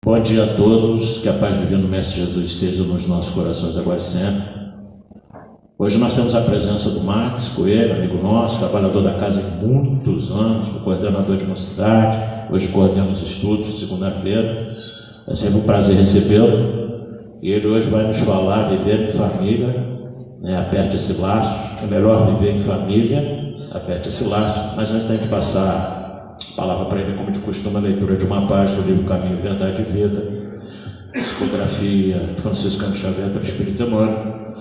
Bom dia a todos, que a paz divina do Mestre Jesus esteja nos nossos corações agora e sempre. Hoje nós temos a presença do Max Coelho, amigo nosso, trabalhador da casa de muitos anos, coordenador de uma cidade, hoje coordena os estudos de segunda-feira. É sempre um prazer recebê-lo. E ele hoje vai nos falar viver em família, aperte esse laço, é melhor viver em família, aperte esse laço. Mas antes da gente passar a palavra para ele, como de costume, a leitura de uma página do livro Caminho, Verdade e Vida, psicografia de Francisco Cândido Xavier pelo Espírito Emmanuel,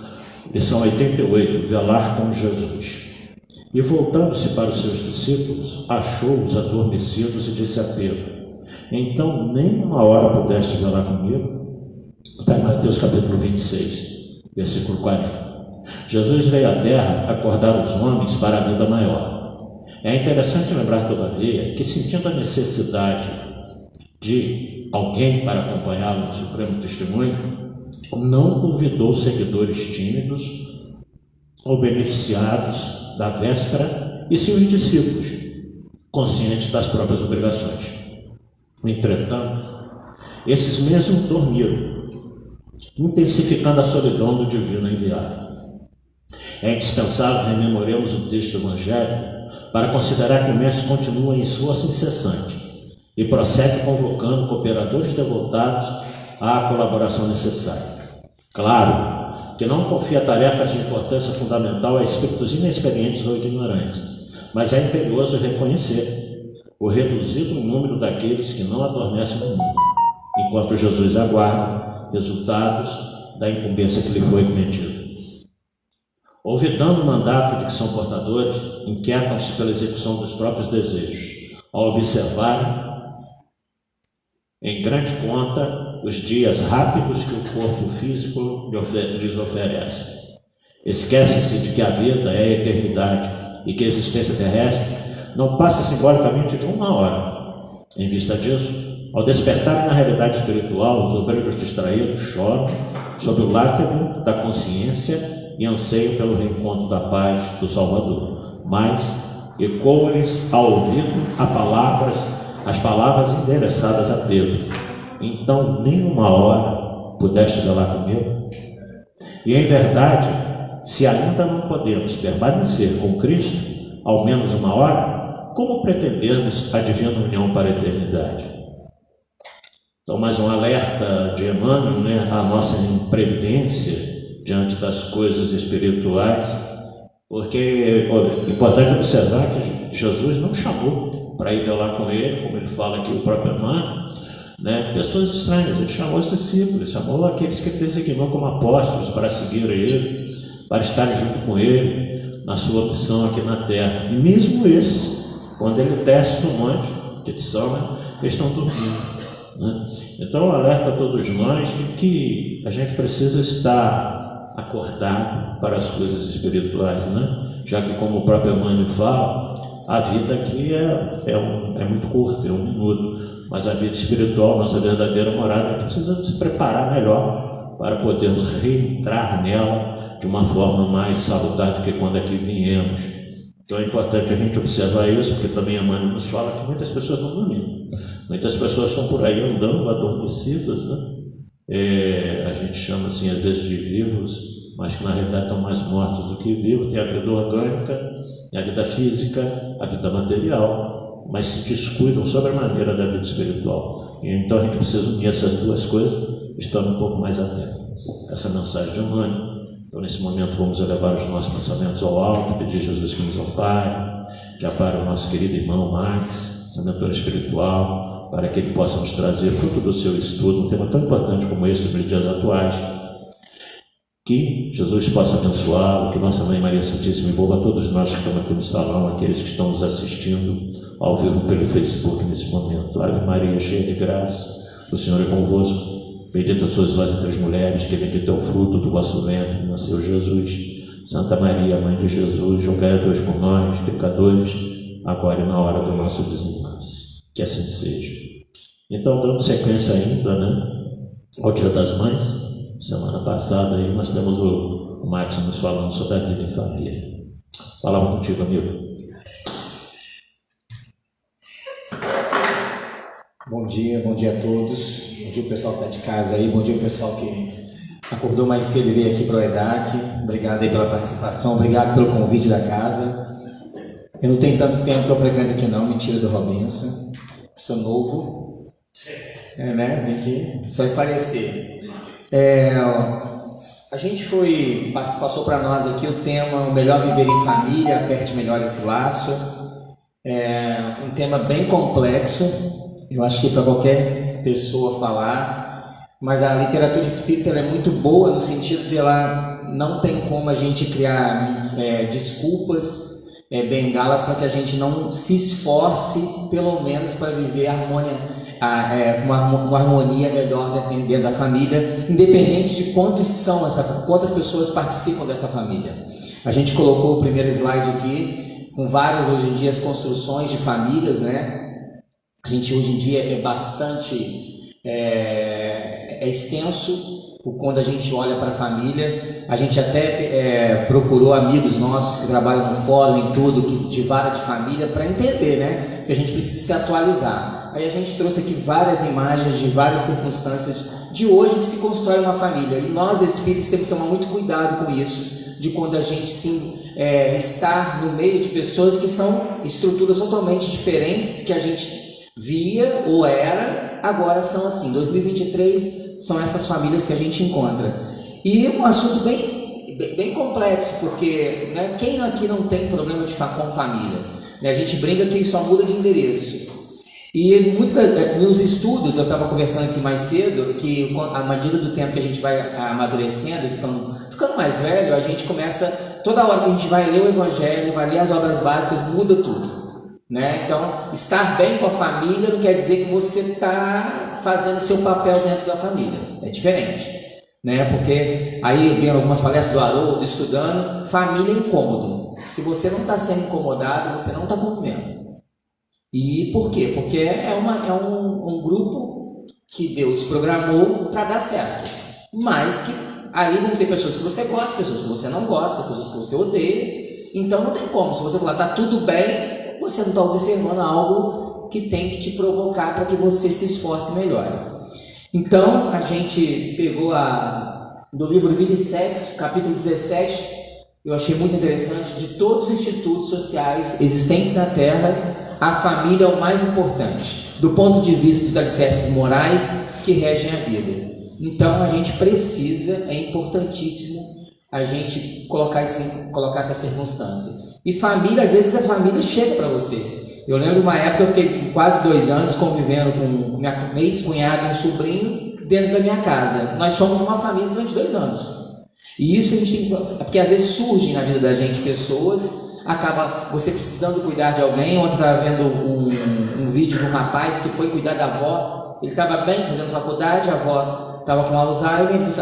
lição 88, Velar com Jesus. E voltando-se para os seus discípulos, achou-os adormecidos e disse a Pedro: então nem uma hora pudeste velar comigo? Está em Mateus capítulo 26, versículo 40. Jesus veio à terra acordar os homens para a vida maior. É interessante lembrar, todavia, que sentindo a necessidade de alguém para acompanhá-lo no supremo testemunho, não convidou seguidores tímidos ou beneficiados da véspera, e sim os discípulos, conscientes das próprias obrigações. Entretanto, esses mesmos dormiram, intensificando a solidão do divino enviado. É indispensável rememoremos o texto do Evangelho para considerar que o Mestre continua em esforço incessante e prossegue convocando cooperadores devotados à colaboração necessária. Claro que não confia tarefas de importância fundamental a espíritos inexperientes ou ignorantes, mas é imperioso reconhecer o reduzido número daqueles que não adormecem no mundo, enquanto Jesus aguarda resultados da incumbência que lhe foi cometido. Olvidando o mandato de que são portadores, inquietam-se pela execução dos próprios desejos, ao observarem, em grande conta, os dias rápidos que o corpo físico lhes oferece. Esquecem-se de que a vida é a eternidade e que a existência terrestre não passa simbolicamente de uma hora. Em vista disso, ao despertarem na realidade espiritual, os obreiros distraídos choram sob o látego da consciência e anseiam pelo reencontro da paz do Salvador, mas ecoam-lhes ao ouvido as palavras endereçadas a Pedro: então nem uma hora pudeste velar comigo? E em verdade, se ainda não podemos permanecer com Cristo ao menos uma hora, como pretendemos a divina união para a eternidade? Então, mais um alerta de Emmanuel, a nossa imprevidência diante das coisas espirituais, porque é importante observar que Jesus não chamou para ir velar com ele, como ele fala aqui o próprio Emmanuel, pessoas estranhas. Ele chamou os discípulos, chamou aqueles que ele designou como apóstolos para seguir ele, para estarem junto com ele na sua missão aqui na terra. E mesmo esses, quando ele desce do monte de Tsama, eles estão dormindo. Então, alerta a todos nós de que a gente precisa estar acordado para as coisas espirituais, já que, como o próprio Emmanuel fala, a vida aqui é muito curta, é um minuto, mas a vida espiritual, nossa verdadeira morada, a gente precisa se preparar melhor para podermos reentrar nela de uma forma mais salutar do que quando aqui viemos. Então é importante a gente observar isso, porque também Emmanuel nos fala que muitas pessoas estão dormindo, muitas pessoas estão por aí andando adormecidas, a gente chama assim às vezes de vivos, mas que na realidade estão mais mortos do que vivos. Tem a vida orgânica, a vida física, a vida material, mas se descuidam sobremaneira da vida espiritual. E então a gente precisa unir essas duas coisas, estando um pouco mais atento. Essa mensagem de Emmanuel. Então nesse momento vamos elevar os nossos pensamentos ao alto, pedir a Jesus que nos ampare, que ampare o nosso querido irmão Max, seu mentor espiritual, para que ele possa nos trazer fruto do seu estudo, um tema tão importante como esse nos dias atuais. Que Jesus possa abençoá-lo, que Nossa Mãe Maria Santíssima envolva todos nós que estamos aqui no salão, aqueles que estão nos assistindo ao vivo pelo Facebook nesse momento. Ave Maria, cheia de graça, o Senhor é convosco. Bendita sois vós entre as mulheres, que bendito é o fruto do vosso ventre, nasceu Jesus. Santa Maria, Mãe de Jesus, rogai a Deus por nós, pecadores, agora e na hora do nosso desenlace. Que assim seja. Então, dando sequência ainda, ao Dia das Mães, semana passada aí nós temos o Max nos falando sobre a vida em família. Palavra contigo, amigo. Bom dia a todos. Bom dia o pessoal que está de casa aí, bom dia o pessoal que acordou mais cedo e veio aqui para o EDAC. Obrigado aí pela participação, obrigado pelo convite da casa. Eu não tenho tanto tempo que eu frequento aqui não, mentira do Robinson. Sou novo. Né? Tem que só esclarecer. A gente passou para nós aqui o tema O Melhor Viver em Família, aperte melhor esse laço. É um tema bem complexo, eu acho que para qualquer pessoa falar, mas a literatura espírita ela é muito boa no sentido de ela não tem como a gente criar desculpas, bengalas para que a gente não se esforce, pelo menos para viver uma harmonia melhor dentro da família, independente de quantas pessoas participam dessa família. A gente colocou o primeiro slide aqui, com várias, hoje em dia, as construções de famílias, né? A gente, hoje em dia, é bastante extenso quando a gente olha para a família. A gente até procurou amigos nossos que trabalham no fórum, em tudo, de vara de família, para entender, né? Que a gente precisa se atualizar. Aí a gente trouxe aqui várias imagens de várias circunstâncias de hoje que se constrói uma família. E nós, espíritos, temos que tomar muito cuidado com isso, de quando a gente estar no meio de pessoas que são estruturas totalmente diferentes que a gente via ou era, agora são assim. 2023 são essas famílias que a gente encontra. E um assunto bem complexo, porque né, quem aqui não tem problema com família? Né? A gente brinca que só muda de endereço. E nos estudos, eu estava conversando aqui mais cedo, que à medida do tempo que a gente vai amadurecendo e ficando mais velho, a gente começa, toda hora que a gente vai ler o Evangelho, vai ler as obras básicas, muda tudo. Né? Então, estar bem com a família não quer dizer que você está fazendo seu papel dentro da família, é diferente. Né? Porque aí, vendo algumas palestras do Haroldo, estudando, família é incômodo. Se você não está sendo incomodado, você não está convivendo. E por quê? Porque é um grupo que Deus programou para dar certo, mas que ali vão ter pessoas que você gosta, pessoas que você não gosta, pessoas que você odeia. Então não tem como, se você falar tá tudo bem, você não está observando algo que tem que te provocar para que você se esforce melhor. Então a gente pegou do livro Vida e Sexo, capítulo 17, eu achei muito interessante. De todos os institutos sociais existentes na Terra, a família é o mais importante, do ponto de vista dos alicerces morais que regem a vida. Então a gente precisa, é importantíssimo a gente colocar essa circunstância. E família, às vezes a família chega para você. Eu lembro uma época, eu fiquei quase 2 anos convivendo com minha ex-cunhada e um sobrinho dentro da minha casa. Nós somos uma família durante 2 anos. E isso a gente tem que... Porque às vezes surgem na vida da gente pessoas, acaba você precisando cuidar de alguém. Ontem eu estava vendo um vídeo de um rapaz que foi cuidar da avó. Ele estava bem, fazendo faculdade, a avó estava com Alzheimer, ele disse,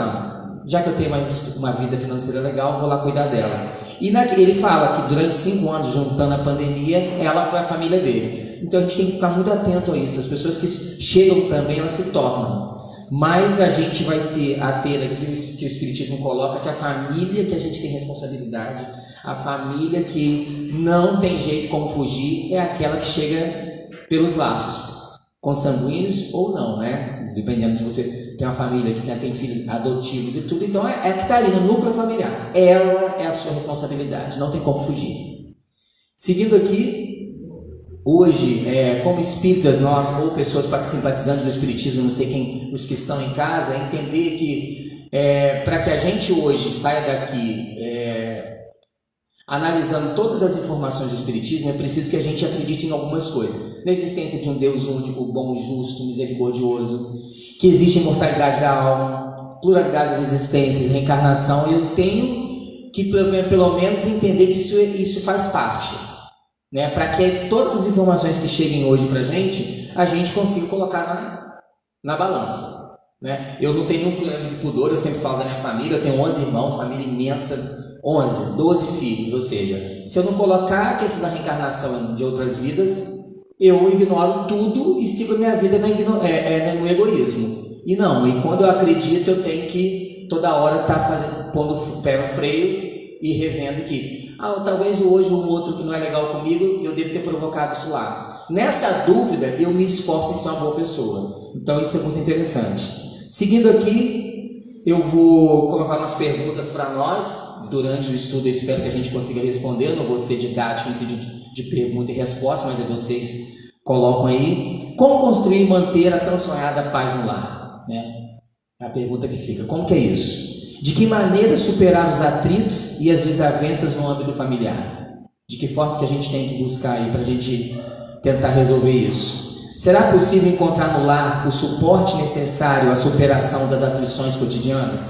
já que eu tenho uma vida financeira legal, vou lá cuidar dela. E ele fala que durante 5 anos, juntando a pandemia, ela foi a família dele. Então a gente tem que ficar muito atento a isso. As pessoas que chegam também, elas se tornam. Mas a gente vai se ater aqui que o Espiritismo coloca, que a família que a gente tem responsabilidade, a família que não tem jeito como fugir, é aquela que chega pelos laços, consanguíneos ou não, né? Dependendo se você tem uma família que tem filhos adotivos e tudo, então é que está ali no núcleo familiar. Ela é a sua responsabilidade, não tem como fugir. Seguindo aqui, hoje, como espíritas nós, ou pessoas simpatizantes do Espiritismo, não sei quem, os que estão em casa, entender que para que a gente hoje saia daqui analisando todas as informações do Espiritismo, é preciso que a gente acredite em algumas coisas. Na existência de um Deus único, bom, justo, misericordioso, que existe imortalidade da alma, pluralidade das existências, reencarnação. Eu tenho que pelo menos entender que isso faz parte, né? Para que todas as informações que cheguem hoje para a gente consiga colocar na balança. Né? Eu não tenho nenhum problema de pudor, eu sempre falo da minha família, eu tenho 11 irmãos, família imensa, 12 filhos, ou seja, se eu não colocar a questão da reencarnação de outras vidas, eu ignoro tudo e sigo a minha vida no egoísmo. E quando eu acredito, eu tenho que toda hora estar pondo o pé no freio e revendo que talvez hoje um outro que não é legal comigo, eu devo ter provocado isso lá. Nessa dúvida, eu me esforço em ser uma boa pessoa. Então isso é muito interessante. Seguindo aqui, eu vou colocar umas perguntas para nós. Durante o estudo eu espero que a gente consiga responder. Eu não vou ser didático no sentido de pergunta e resposta, mas vocês colocam aí. Como construir e manter a tão sonhada paz no lar? Né? É a pergunta que fica. Como que é isso? De que maneira superar os atritos e as desavenças no âmbito familiar? De que forma que a gente tem que buscar aí para a gente tentar resolver isso? Será possível encontrar no lar o suporte necessário à superação das aflições cotidianas?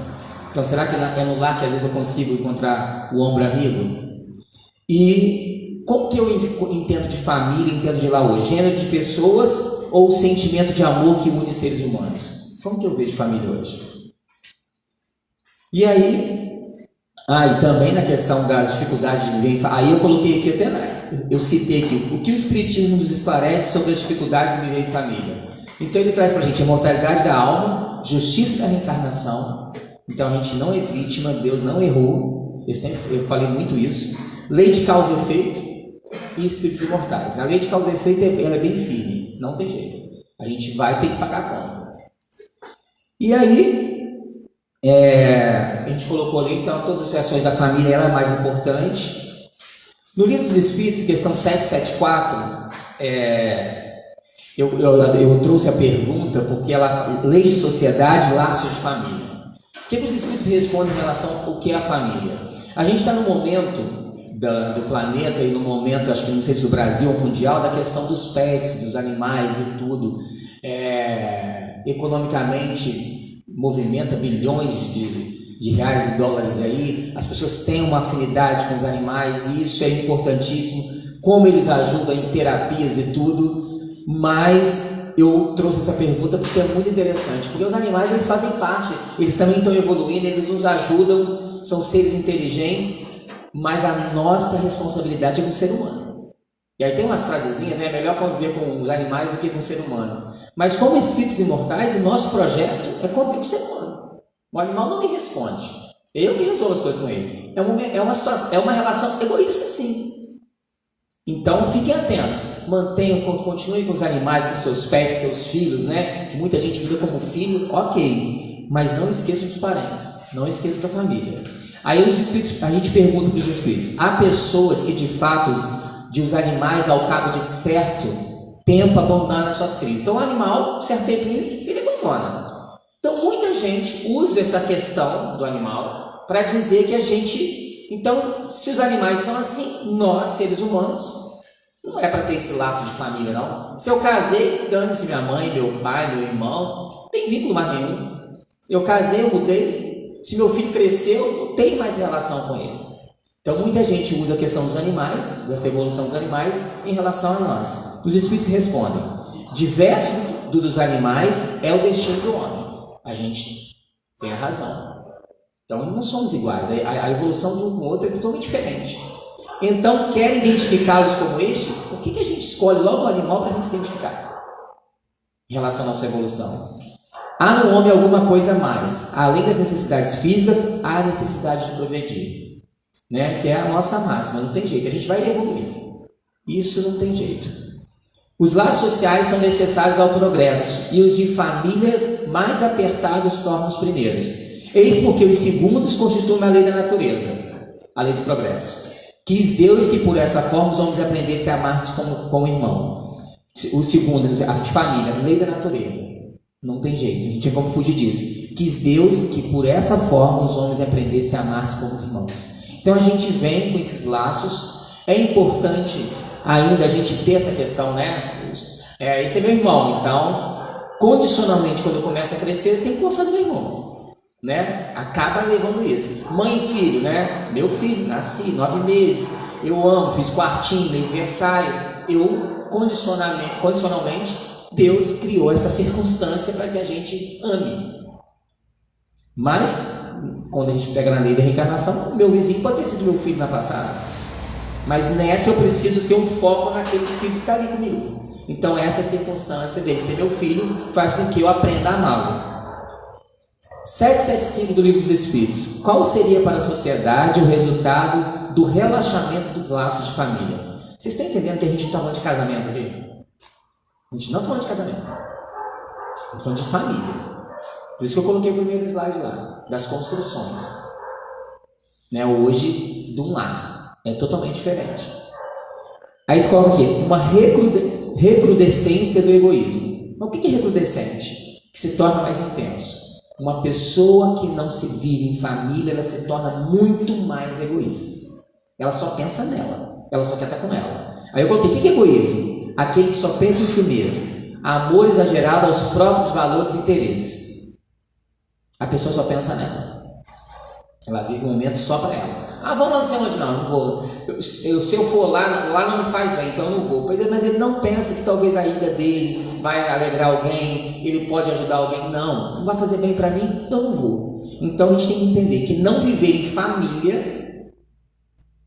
Então, será que é no lar que às vezes eu consigo encontrar o ombro amigo? E como que eu entendo de família, entendo de lar hoje? Gênero de pessoas ou o sentimento de amor que une os seres humanos? Como que eu vejo família hoje? E aí, e também na questão das dificuldades de viver em família, aí eu coloquei aqui até, eu citei aqui, o que o Espiritismo nos esclarece sobre as dificuldades de viver em família. Então ele traz para a gente a mortalidade da alma, justiça da reencarnação, então a gente não é vítima, Deus não errou, eu falei muito isso, lei de causa e efeito e espíritos imortais. A lei de causa e efeito ela é bem firme, não tem jeito, a gente vai ter que pagar a conta. E aí, a gente colocou ali, então, todas as situações da família, ela é mais importante. No Livro dos Espíritos, questão 774, eu trouxe a pergunta porque ela, lei de sociedade, laços de família. O que os Espíritos respondem em relação ao que é a família? A gente está no momento do planeta e no momento, acho que não sei se do Brasil ou mundial, da questão dos pets, dos animais e tudo. Economicamente, movimenta bilhões de reais e dólares aí, as pessoas têm uma afinidade com os animais e isso é importantíssimo, como eles ajudam em terapias e tudo, mas eu trouxe essa pergunta porque é muito interessante, porque os animais eles fazem parte, eles também estão evoluindo, eles nos ajudam, são seres inteligentes, mas a nossa responsabilidade é com o ser humano. E aí tem umas frasezinhas, né? Melhor conviver com os animais do que com o ser humano. Mas como espíritos imortais, o nosso projeto é conviver com o ser humano. O animal não me responde. Eu que resolvo as coisas com ele. É uma relação egoísta, sim. Então fiquem atentos. Continuem com os animais, com seus pets, seus filhos, né? Que muita gente lida como filho, ok. Mas não esqueçam dos parentes. Não esqueçam da família. Aí os espíritos, a gente pergunta para os espíritos. Há pessoas que de fato, os animais ao cabo de certo tempo abandonam as suas crises. Então o animal, certo tempo, ele abandona. Então muita gente usa essa questão do animal para dizer que a gente... Então, se os animais são assim, nós, seres humanos, não é para ter esse laço de família, não. Se eu casei, dane-se minha mãe, meu pai, meu irmão, não tem vínculo mais nenhum. Eu casei, eu mudei. Se meu filho cresceu, não tem mais relação com ele. Então muita gente usa a questão dos animais, dessa evolução dos animais, em relação a nós. Os espíritos respondem: diverso dos animais é o destino do homem. A gente tem a razão. Então não somos iguais. A evolução de um com o outro é totalmente diferente. Então, quer identificá-los como estes? Por que a gente escolhe logo o animal para a gente se identificar? Em relação à nossa evolução. Há no homem alguma coisa a mais. Além das necessidades físicas, há a necessidade de progredir. Né? Que é a nossa máxima. Não tem jeito. A gente vai evoluir. Isso não tem jeito. Os laços sociais são necessários ao progresso. E os de famílias mais apertados tornam os primeiros. Eis porque os segundos constituem a lei da natureza. A lei do progresso. Quis Deus que por essa forma os homens aprendessem a amar-se como irmão. O segundo, a de família, lei da natureza. Não tem jeito, a gente tem como fugir disso. Quis Deus que por essa forma os homens aprendessem a amar-se como irmãos. Então a gente vem com esses laços. É importante ainda a gente ter essa questão, né? Esse é meu irmão, então condicionalmente quando eu começo a crescer eu tenho que gostar do meu irmão, né? Acaba levando isso. Mãe e filho, né? Meu filho, nasci 9 meses, eu amo, fiz quartinho, mêsversário. Eu condicionalmente Deus criou essa circunstância para que a gente ame. Mas quando a gente pega na lei da reencarnação, meu vizinho pode ter sido meu filho na passada, mas nessa eu preciso ter um foco naquele espírito que está ali comigo. Então essa circunstância dele ser meu filho faz com que eu aprenda a amá-lo. 775 do Livro dos Espíritos. Qual seria para a sociedade o resultado do relaxamento dos laços de família? Vocês estão entendendo que a gente está falando de casamento aqui? A gente não está falando de casamento. Estamos falando de família. Por isso que eu coloquei o primeiro slide lá, das construções. Né? Hoje, de um lar. É totalmente diferente. Aí tu coloca aqui, uma recrudescência do egoísmo. Mas o que é recrudescente? Que se torna mais intenso. Uma pessoa que não se vive em família, ela se torna muito mais egoísta. Ela só pensa nela. Ela só quer estar com ela. Aí eu coloquei, o que é egoísmo? Aquele que só pensa em si mesmo. Amor exagerado aos próprios valores e interesses. A pessoa só pensa nela. Ela vive um momento só para ela. Ah, vamos lá, não sei onde, não vou. Se eu for lá não me faz bem, então eu não vou. Mas ele não pensa que talvez a ida dele vai alegrar alguém, ele pode ajudar alguém. Não vai fazer bem para mim, eu não vou. Então a gente tem que entender que não viver em família,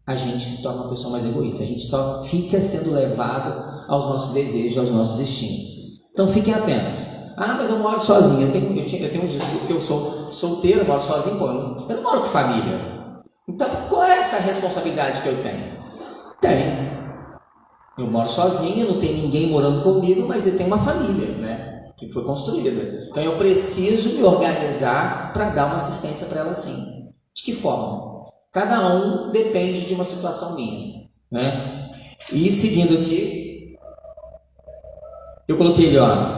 a gente se torna uma pessoa mais egoísta. A gente só fica sendo levado aos nossos desejos, aos nossos instintos. Então fiquem atentos. Ah, mas eu moro sozinho. Eu tenho um disco porque eu sou solteiro, eu moro sozinho. Pô, eu não moro com família. Então, qual é essa responsabilidade que eu tenho? Tenho. Eu moro sozinho, não tem ninguém morando comigo, mas eu tenho uma família, né? Que foi construída. Então, eu preciso me organizar para dar uma assistência para ela sim. De que forma? Cada um depende de uma situação minha, né? E seguindo aqui, eu coloquei ele, ó.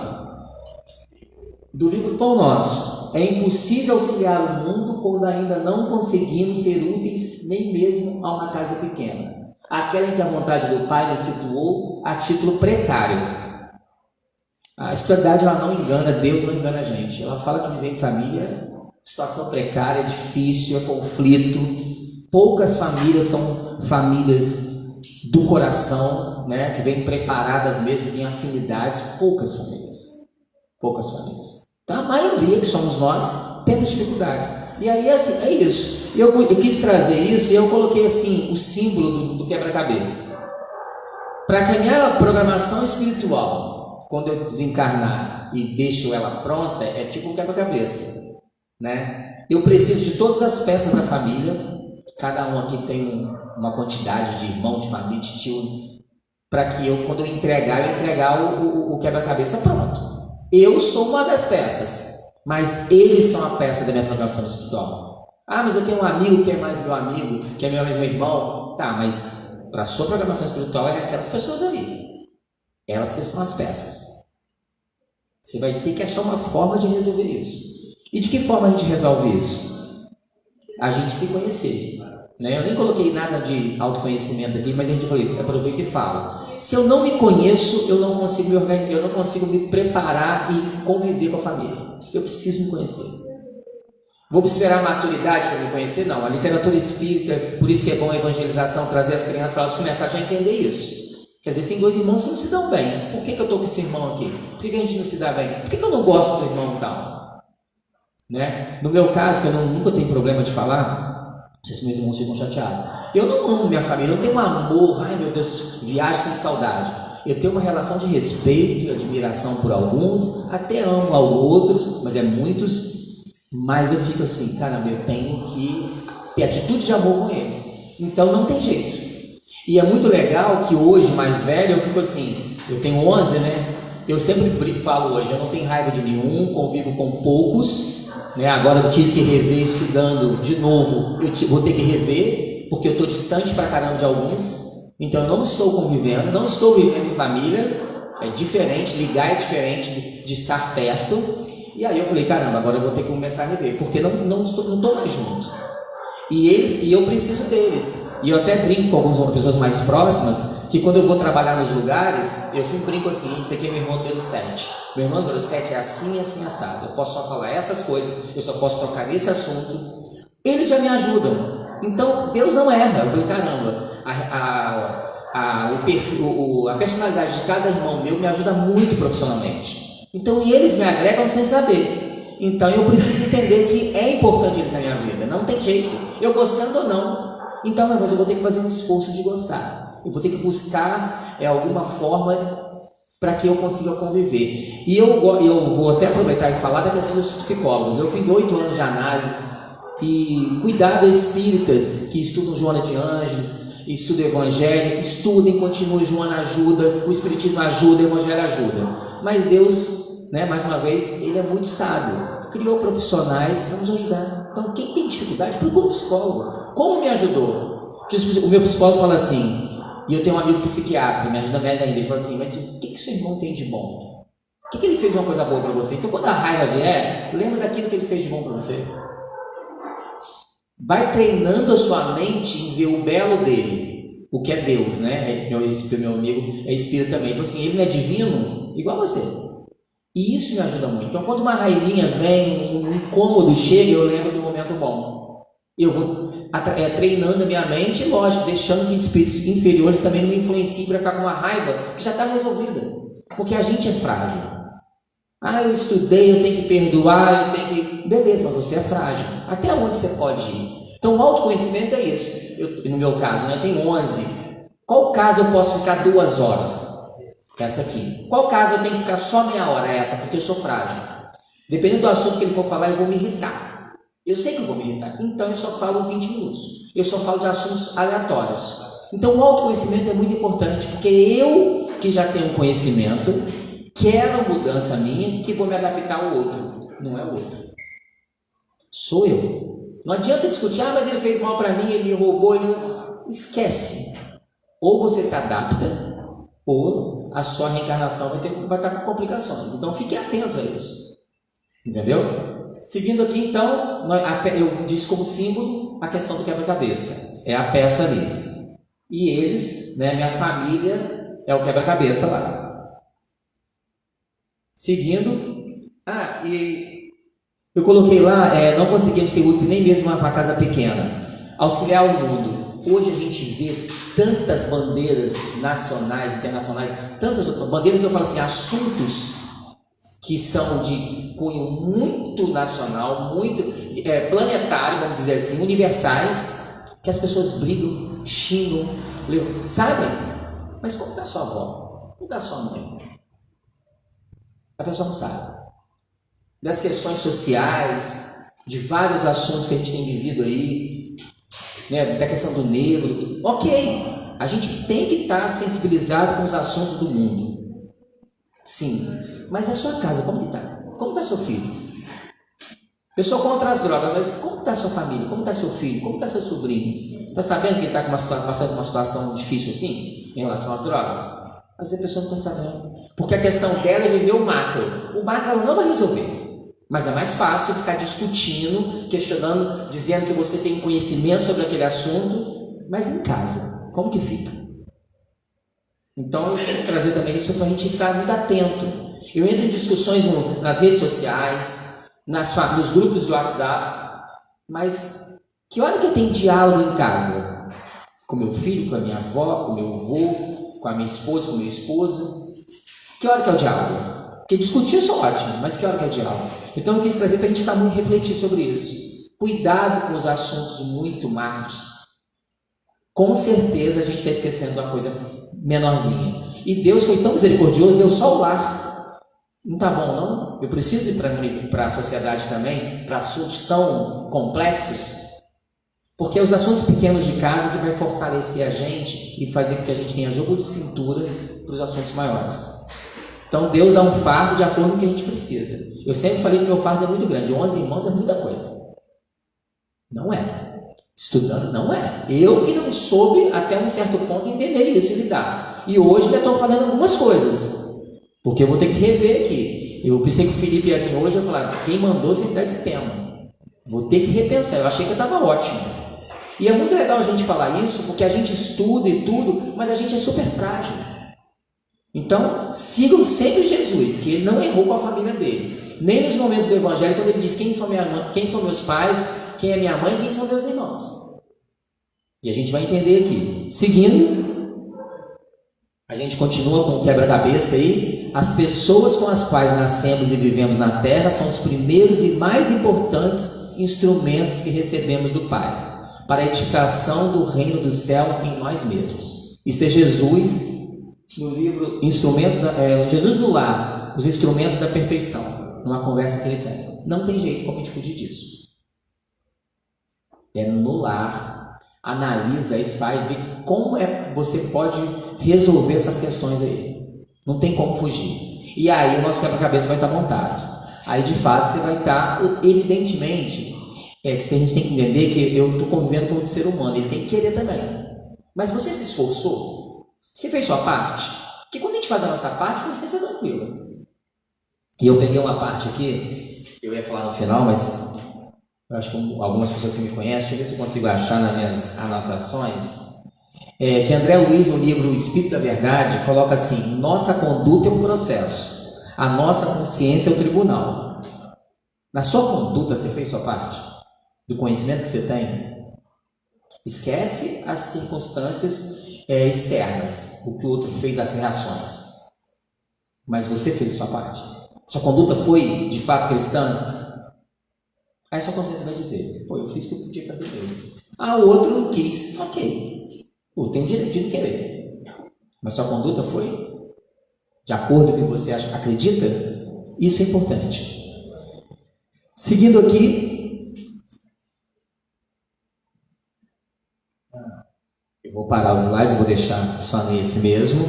Do livro Pão Nosso. É impossível auxiliar o mundo quando ainda não conseguimos ser úteis nem mesmo a uma casa pequena. Aquela em que a vontade do Pai nos situou a título precário. A espiritualidade ela não engana, Deus não engana a gente. Ela fala que viver em família, situação precária, é difícil, é conflito. Poucas famílias são famílias do coração, né, que vêm preparadas mesmo, têm afinidades. Poucas famílias. Então, a maioria que somos nós temos dificuldades. E aí, assim, é isso. Eu quis trazer isso e eu coloquei assim o símbolo do quebra-cabeça. Para que a minha programação espiritual, quando eu desencarnar e deixo ela pronta, é tipo um quebra-cabeça, né? Eu preciso de todas as peças da família. Cada um aqui tem uma quantidade de irmão, de família, de tio, para que eu, quando eu entregar o quebra-cabeça pronto. Eu sou uma das peças, mas eles são a peça da minha programação espiritual. Ah, mas eu tenho um amigo que é mais meu amigo, que é meu mesmo irmão. Tá, mas para a sua programação espiritual é aquelas pessoas ali. Elas que são as peças. Você vai ter que achar uma forma de resolver isso. E de que forma a gente resolve isso? A gente se conhecer. Né? Eu nem coloquei nada de autoconhecimento aqui, mas a gente falou, aproveita e fala. Se eu não me conheço, eu não consigo me organizar, eu não consigo me preparar e conviver com a família. Eu preciso me conhecer. Vou esperar a maturidade para me conhecer? Não. A literatura espírita, por isso que é bom a evangelização, trazer as crianças para elas começarem a entender isso. Porque às vezes tem dois irmãos que não se dão bem. Por que eu estou com esse irmão aqui? Por que a gente não se dá bem? Por que eu não gosto do irmão tal? Né? No meu caso, que eu nunca tenho problema de falar, não sei se meus irmãos ficam chateados. Eu não amo minha família, eu não tenho um amor, ai meu Deus, viagem sem saudade. Eu tenho uma relação de respeito e admiração por alguns, até amo a outros, mas é muitos. Mas eu fico assim, caramba, eu tenho que ter atitude de amor com eles. Então não tem jeito. E é muito legal que hoje, mais velho, eu fico assim, eu tenho 11, né? Eu sempre falo hoje, eu não tenho raiva de nenhum, convivo com poucos. Né? Agora eu tive que rever estudando de novo, eu vou ter que rever, porque eu estou distante pra caramba de alguns, então eu não estou convivendo, não estou vivendo em família, é diferente, ligar é diferente de estar perto, e aí eu falei, caramba, agora eu vou ter que começar a rever, porque não estou mais junto, e eu preciso deles, e eu até brinco com algumas pessoas mais próximas, que quando eu vou trabalhar nos lugares, eu sempre brinco assim, isso aqui é meu irmão número 7. Meu irmão número 7 é assim, assim, assado. Eu posso só falar essas coisas, eu só posso tocar nesse assunto. Eles já me ajudam. Então, Deus não erra. Eu falei, caramba, a personalidade de cada irmão meu me ajuda muito profissionalmente. Então, e eles me agregam sem saber. Então, eu preciso entender que é importante eles na minha vida. Não tem jeito. Eu gostando ou não. Então, mas eu vou ter que fazer um esforço de gostar. Eu vou ter que buscar alguma forma para que eu consiga conviver. E eu vou até aproveitar e falar da questão dos psicólogos. Eu fiz 8 anos de análise e cuidado espíritas que estudam Joana de Ângeles, estuda o Evangelho, estudem, continuem, Joana ajuda, o Espiritismo ajuda, o Evangelho ajuda. Mas Deus, né, mais uma vez, Ele é muito sábio, criou profissionais para nos ajudar. Então, quem tem dificuldade, procura um psicólogo. Como me ajudou? Porque o meu psicólogo fala assim, e eu tenho um amigo psiquiatra, me ajuda mais ainda, ele fala assim, mas o que seu irmão tem de bom? O que ele fez uma coisa boa para você? Então, quando a raiva vier, lembra daquilo que ele fez de bom para você. Vai treinando a sua mente em ver o belo dele, o que é Deus, né? Esse meu amigo é espírita também. Então, assim, ele não é divino igual a você. E isso me ajuda muito. Então, quando uma raivinha vem, um incômodo chega, eu lembro do momento bom. Eu vou treinando a minha mente, lógico, deixando que espíritos inferiores também não me influenciem para ficar com uma raiva que já está resolvida. Porque a gente é frágil. Ah, eu estudei, eu tenho que perdoar, eu tenho que... Beleza, mas você é frágil. Até onde você pode ir? Então, o autoconhecimento é isso. No meu caso, né, eu tenho 11. Qual caso eu posso ficar 2 horas? Essa aqui. Qual caso eu tenho que ficar só meia hora? Essa, porque eu sou frágil. Dependendo do assunto que ele for falar, eu vou me irritar. Eu sei que eu vou me irritar. Então, eu só falo 20 minutos. Eu só falo de assuntos aleatórios. Então, o autoconhecimento é muito importante, porque eu, que já tenho conhecimento, quero mudança minha, que vou me adaptar ao outro. Não é o outro. Sou eu. Não adianta discutir, mas ele fez mal para mim, ele me roubou, ele não... Esquece. Ou você se adapta, ou a sua reencarnação vai estar com complicações. Então, fiquem atentos a isso. Entendeu? Seguindo aqui, então, eu disse como símbolo a questão do quebra-cabeça. É a peça ali. E eles, né, minha família, é o quebra-cabeça lá. Seguindo, e eu coloquei lá, não conseguimos ser úteis nem mesmo para casa pequena. Auxiliar o mundo. Hoje a gente vê tantas bandeiras nacionais, internacionais, tantas bandeiras, eu falo assim, assuntos que são de cunho muito nacional, muito planetário, vamos dizer assim, universais, que as pessoas brigam, xingam, sabe? Mas como está sua avó? Como está sua mãe? A pessoa não sabe. Das questões sociais, de vários assuntos que a gente tem vivido aí, né, da questão do negro. Ok, a gente tem que estar sensibilizado com os assuntos do mundo. Sim, mas a sua casa, como que está? Como está seu filho? Eu sou contra as drogas, mas como está sua família? Como está seu filho? Como está seu sobrinho? Está sabendo que ele está passando por uma situação difícil assim, em relação às drogas? Mas a pessoa não está sabendo. Porque a questão dela é viver o macro. O macro ela não vai resolver. Mas é mais fácil ficar discutindo, questionando, dizendo que você tem conhecimento sobre aquele assunto, mas em casa, como que fica? Então eu quero trazer também isso para a gente ficar muito atento. Eu entro em discussões nas redes sociais, nos grupos do WhatsApp, mas que hora que eu tenho diálogo em casa? Com meu filho, com a minha avó, com meu avô, com a minha esposa, com o meu esposo? Que hora que é o diálogo? Porque discutir é só ótimo, mas que hora que é o diálogo? Então eu quis trazer para a gente ficar muito refletir sobre isso. Cuidado com os assuntos muito macros. Com certeza a gente está esquecendo uma coisa menorzinha. E Deus foi tão misericordioso, deu só o lar. Não tá bom, não? Eu preciso ir para a sociedade também, para assuntos tão complexos. Porque é os assuntos pequenos de casa que vai fortalecer a gente e fazer com que a gente tenha jogo de cintura para os assuntos maiores. Então Deus dá um fardo de acordo com o que a gente precisa. Eu sempre falei que meu fardo é muito grande. 11 irmãos é muita coisa. Não é. Estudando não é. Eu que não soube até um certo ponto entender isso e lidar. E hoje ainda estou falando algumas coisas. Porque eu vou ter que rever aqui. Eu pensei que o Felipe ia vir hoje e eu falar, quem mandou você dar esse tema? Vou ter que repensar. Eu achei que eu estava ótimo. E é muito legal a gente falar isso, porque a gente estuda e tudo, mas a gente é super frágil. Então, sigam sempre Jesus, que ele não errou com a família dele. Nem nos momentos do Evangelho, quando ele diz quem são meus pais, quem é minha mãe, quem são meus irmãos. E a gente vai entender aqui. Seguindo, a gente continua com o quebra-cabeça aí. As pessoas com as quais nascemos e vivemos na Terra são os primeiros e mais importantes instrumentos que recebemos do Pai, para a edificação do reino do céu em nós mesmos. Isso é Jesus no livro Jesus no Lar, os instrumentos da perfeição, numa conversa que ele tem. Não tem jeito como a gente fugir disso. É no lar. analisa e faz, vê como você pode resolver essas questões aí. Não tem como fugir. E aí o nosso quebra-cabeça vai estar montado. Aí de fato você vai estar, evidentemente, que se a gente tem que entender que eu estou convivendo com outro ser humano, ele tem que querer também. Mas você se esforçou? Você fez sua parte? Porque quando a gente faz a nossa parte, você é tranquila. E eu peguei uma parte aqui, eu ia falar no final, mas eu acho que algumas pessoas que me conhecem, deixa eu ver se eu consigo achar nas minhas anotações. Que André Luiz, no livro O Espírito da Verdade, coloca assim: nossa conduta é um processo, a nossa consciência é o tribunal. Na sua conduta, você fez sua parte? Do conhecimento que você tem? Esquece as circunstâncias externas, o que o outro fez, as reações. Mas você fez a sua parte? Sua conduta foi, de fato, cristã? Aí sua consciência vai dizer: pô, eu fiz o que eu podia fazer mesmo. O outro não quis, ok. Pô, tem o direito de não querer. Mas sua conduta foi de acordo com o que você acredita? Isso é importante. Seguindo aqui, eu vou parar os slides, vou deixar só nesse mesmo,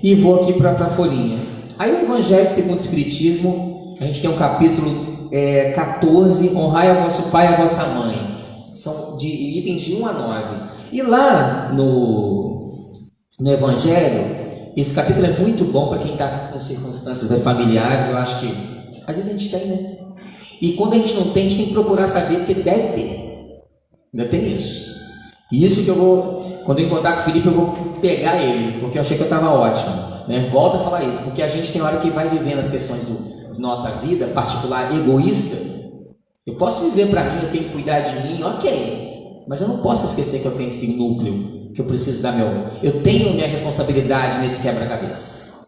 e vou aqui para a folhinha. Aí o Evangelho segundo o Espiritismo, a gente tem um capítulo 14, honrai a vosso pai e a vossa mãe. São de itens de 1 a 9. E lá no Evangelho, esse capítulo é muito bom para quem está com circunstâncias familiares. Eu acho que às vezes a gente tem, né? E quando a gente não tem, a gente tem que procurar saber, porque deve ter. Ainda tem isso. E isso que eu vou, quando eu encontrar com o Felipe, eu vou pegar ele, porque eu achei que eu estava ótimo, né? Volto a falar isso, porque a gente tem hora que vai vivendo as questões da nossa vida particular, egoísta. Eu posso viver para mim, eu tenho que cuidar de mim, ok, mas eu não posso esquecer que eu tenho esse núcleo, que eu preciso dar eu tenho minha responsabilidade nesse quebra-cabeça.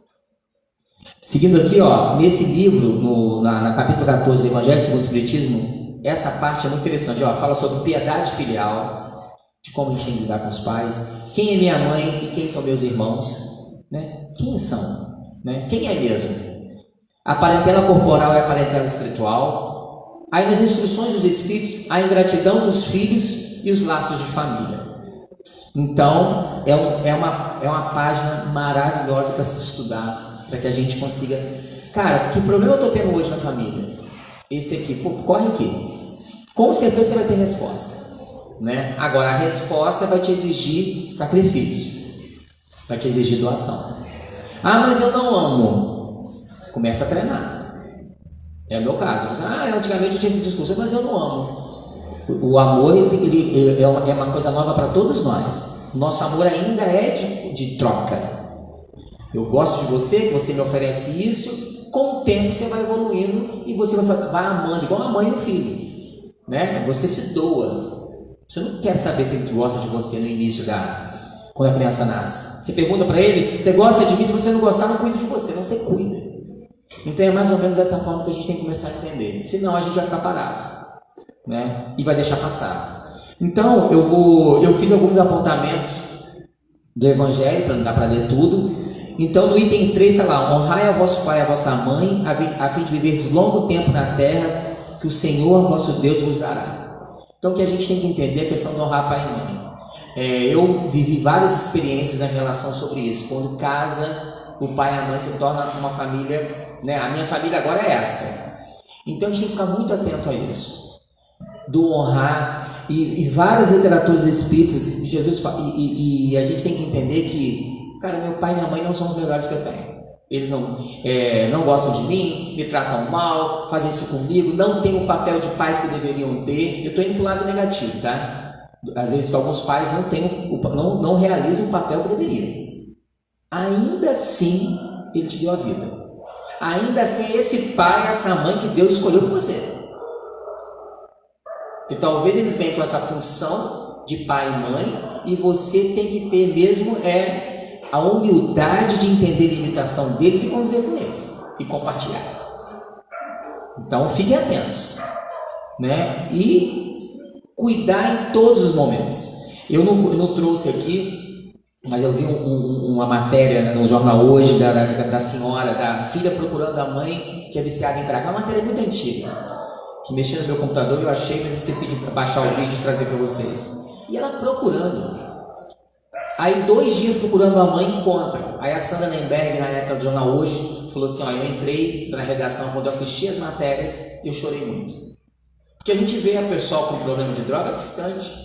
Seguindo aqui, nesse livro, na capítulo 14 do Evangelho segundo o Espiritismo, essa parte é muito interessante, fala sobre piedade filial, de como a gente tem que lidar com os pais, quem é minha mãe e quem são meus irmãos, né? Quem são? Né? Quem é mesmo? A parentela corporal é a parentela espiritual. Aí nas instruções dos Espíritos, a ingratidão dos filhos e os laços de família. Então, é uma página maravilhosa para se estudar, para que a gente consiga... Cara, que problema eu estou tendo hoje na família? Esse aqui, corre aqui. Com certeza você vai ter resposta, né? Agora, a resposta vai te exigir sacrifício, vai te exigir doação. Mas eu não amo. Começa a treinar. É o meu caso. Antigamente eu tinha esse discurso, mas eu não amo. O amor ele é uma coisa nova para todos nós. Nosso amor ainda é de troca. Eu gosto de você, você me oferece isso. Com o tempo você vai evoluindo e você vai amando, igual a mãe e o filho, né? Você se doa. Você não quer saber se ele gosta de você no início quando a criança nasce. Você pergunta para ele: você gosta de mim? Se você não gostar, não cuida de você, não, você cuida. Então é mais ou menos dessa forma que a gente tem que começar a entender. Senão a gente vai ficar parado, né? E vai deixar passar. Então eu fiz alguns apontamentos do Evangelho, para não dar para ler tudo. Então no item 3 está lá: honrai a vosso pai e a vossa mãe, a fim de viverdes longo tempo na terra, que o Senhor vosso Deus vos dará. Então o que a gente tem que entender é a questão de honrar pai e mãe. Eu vivi várias experiências em relação sobre isso. Quando casa, o pai e a mãe se tornam uma família, né? A minha família agora é essa. Então a gente tem que ficar muito atento a isso, do honrar, e várias literaturas espíritas, Jesus e a gente tem que entender que, cara, meu pai e minha mãe não são os melhores que eu tenho. Eles não gostam de mim, me tratam mal, fazem isso comigo, não têm o papel de pais que deveriam ter. Eu estou indo para o lado negativo, tá? Às vezes alguns pais não realizam o papel que deveriam. Ainda assim, ele te deu a vida. Ainda assim, é esse pai, essa mãe que Deus escolheu por você. E talvez eles venham com essa função de pai e mãe, e você tem que ter mesmo a humildade de entender a limitação deles e conviver com eles e compartilhar. Então fiquem atentos, né? E cuidar em todos os momentos. Eu não trouxe aqui, mas eu vi uma matéria no jornal hoje da senhora, da filha procurando a mãe que é viciada em crack. Uma matéria muito antiga, que mexi no meu computador e eu achei, mas esqueci de baixar o vídeo e trazer para vocês. E ela procurando. Aí 2 dias procurando a mãe, encontra. Aí a Sandra Nemberg, na época do Jornal Hoje, falou assim, ó, eu entrei na redação, quando eu assisti as matérias, eu chorei muito. Porque a gente vê a pessoa com problema de droga distante.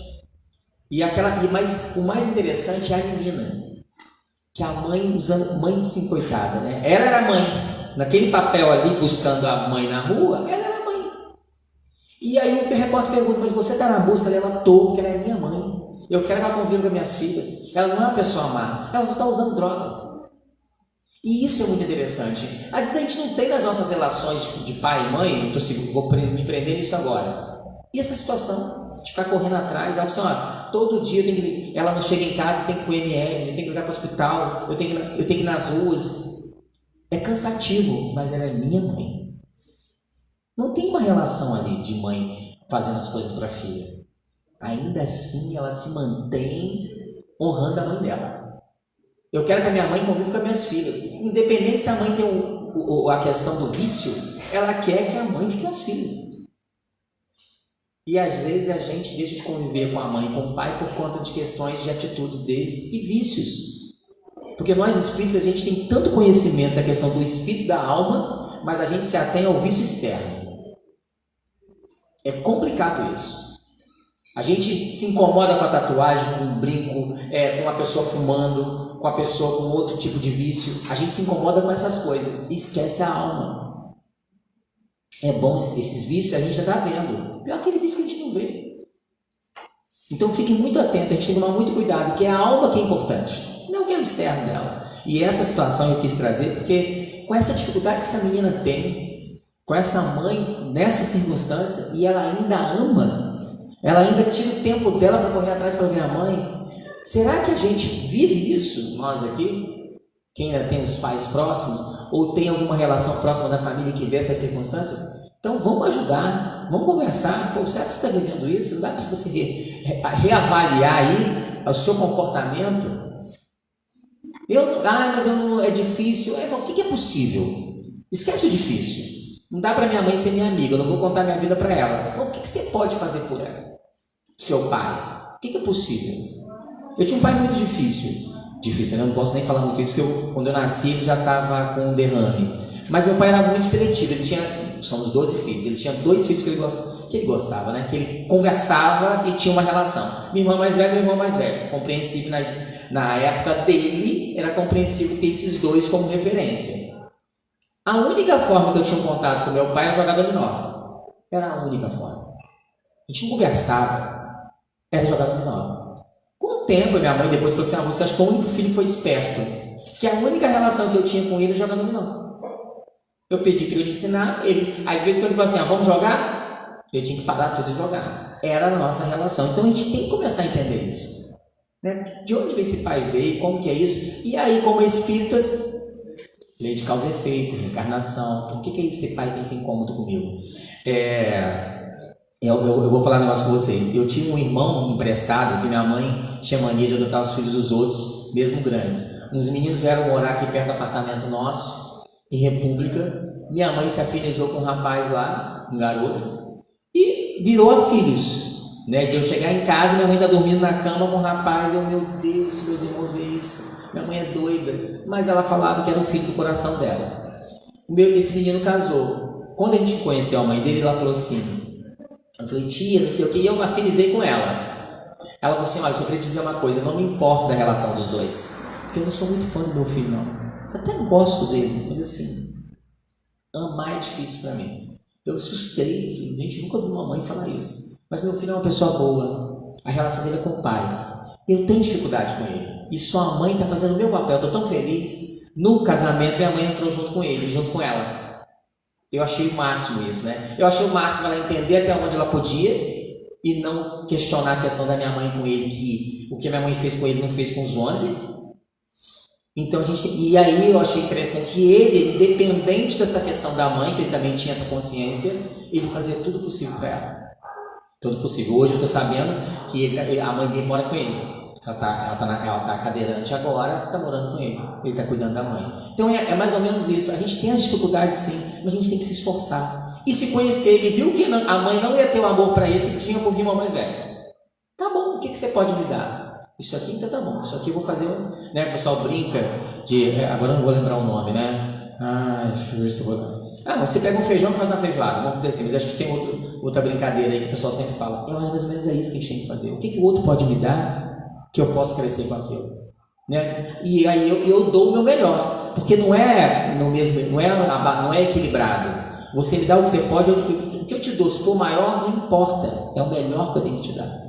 Mas o mais interessante é a menina. Que a mãe usando, mãe assim, coitada, né? Ela era mãe. Naquele papel ali, buscando a mãe na rua, ela era mãe. E aí o repórter pergunta, mas você está na busca dela? Tô, porque ela é minha mãe. Eu quero que ela conviva com as minhas filhas. Ela não é uma pessoa má, ela não está usando droga. E isso é muito interessante. Às vezes a gente não tem nas nossas relações de pai e mãe, vou me prender nisso agora. E essa situação de ficar correndo atrás, ela fala assim, ó, todo dia ela não chega em casa, tem que ir pro MM, tem que ligar para o hospital, eu tenho que ir nas ruas. É cansativo, mas ela é minha mãe. Não tem uma relação ali de mãe fazendo as coisas para a filha. Ainda assim, ela se mantém honrando a mãe dela. Eu quero que a minha mãe conviva com as minhas filhas. Independente se a mãe tem a questão do vício, ela quer que a mãe fique com as filhas. E às vezes a gente deixa de conviver com a mãe e com o pai por conta de questões de atitudes deles e vícios. Porque nós espíritos, a gente tem tanto conhecimento da questão do espírito e da alma, mas a gente se atém ao vício externo. É complicado isso. A gente se incomoda com a tatuagem, com o brinco, com a pessoa fumando, com a pessoa com outro tipo de vício. A gente se incomoda com essas coisas e esquece a alma. É bom esses vícios, a gente já está vendo. Pior aquele vício que a gente não vê. Então fique muito atento, a gente tem que tomar muito cuidado, que é a alma que é importante, não que é o externo dela. E essa situação eu quis trazer porque com essa dificuldade que essa menina tem, com essa mãe nessa circunstância, e ela ainda ama, ela ainda tira o tempo dela para correr atrás para ver a mãe. Será que a gente vive isso, nós aqui? Quem ainda tem os pais próximos, ou tem alguma relação próxima da família que vê essas circunstâncias? Então vamos ajudar, vamos conversar. Pô, será que você está vivendo isso? Não dá para você reavaliar aí o seu comportamento? Mas é difícil. Bom, o que é possível? Esquece o difícil. Não dá para minha mãe ser minha amiga, eu não vou contar minha vida para ela. Então, o que você pode fazer por ela? Seu pai. O que é possível? Eu tinha um pai muito difícil, né? Eu não posso nem falar muito isso, porque quando eu nasci ele já estava com um derrame. Mas meu pai era muito seletivo, somos 12 filhos, ele tinha 2 filhos que ele gostava, né? Que ele conversava e tinha uma relação. Minha irmã mais velha e meu irmão mais velho. Compreensível, na época dele, era compreensível ter esses 2 como referência. A única forma que eu tinha um contato com meu pai era jogar dominó. Era a única forma. A gente não conversava, era jogar dominó. Com o tempo, minha mãe depois falou assim, você acha que o único filho que foi esperto? Que a única relação que eu tinha com ele era jogar dominó. Eu pedi para ele ensinar, aí de vez em quando ele falou assim, vamos jogar? Eu tinha que parar tudo e jogar. Era a nossa relação. Então a gente tem que começar a entender isso. Né? De onde esse pai veio, como que é isso? E aí, como espíritas, lei de causa e efeito, reencarnação, por que esse pai tem esse incômodo comigo? Eu vou falar um negócio com vocês. Eu tinha um irmão emprestado que minha mãe tinha mania de adotar os filhos dos outros, mesmo grandes. Uns meninos vieram morar aqui perto do apartamento nosso, em República. Minha mãe se afinizou com um rapaz lá, um garoto, e virou a filhos. Né? De eu chegar em casa, minha mãe está dormindo na cama com um rapaz, meu Deus, se meus irmãos veem isso, minha mãe é doida. Mas ela falava que era o filho do coração dela. Esse menino casou. Quando a gente conheceu a mãe dele, ela falou assim, eu falei, tia, não sei o que, e eu me afinizei com ela. Ela falou assim, olha, só queria te dizer uma coisa, eu não me importo da relação dos dois, porque eu não sou muito fã do meu filho, não. Eu até gosto dele, mas assim, amar é difícil para mim. Eu assustei, falei, gente, nunca ouvi uma mãe falar isso. Mas meu filho é uma pessoa boa, a relação dele é com o pai. Eu tenho dificuldade com ele, e só a mãe está fazendo o meu papel, eu estou tão feliz. No casamento, minha mãe entrou junto com ele, junto com ela. Eu achei o máximo isso, né? Eu achei o máximo ela entender até onde ela podia e não questionar a questão da minha mãe com ele, que o que a minha mãe fez com ele não fez com os 11. Então e aí eu achei interessante ele, independente dessa questão da mãe, que ele também tinha essa consciência, ele fazia tudo possível para ela. Tudo possível. Hoje eu estou sabendo que a mãe dele mora com ele. Ela tá cadeirante agora, está morando com ele. Ele está cuidando da mãe. Então é mais ou menos isso. A gente tem as dificuldades sim, mas a gente tem que se esforçar. E se conhecer, ele viu que a mãe não ia ter o amor para ele que tinha por irmão mais velho. Tá bom, o que você pode me dar? Isso aqui então tá bom, isso aqui eu vou fazer, né? O pessoal brinca agora eu não vou lembrar o nome, né? Deixa eu ver se eu vou... você pega um feijão e faz uma feijoada, vamos dizer assim, mas acho que tem outra brincadeira aí que o pessoal sempre fala. Mais ou menos é isso que a gente tem que fazer. O que o outro pode me dar que eu posso crescer com aquilo? Né? E aí eu dou o meu melhor, porque não é no mesmo, não é equilibrado. Você me dá o que você pode, o que eu te dou, se for maior, não importa, é o melhor que eu tenho que te dar.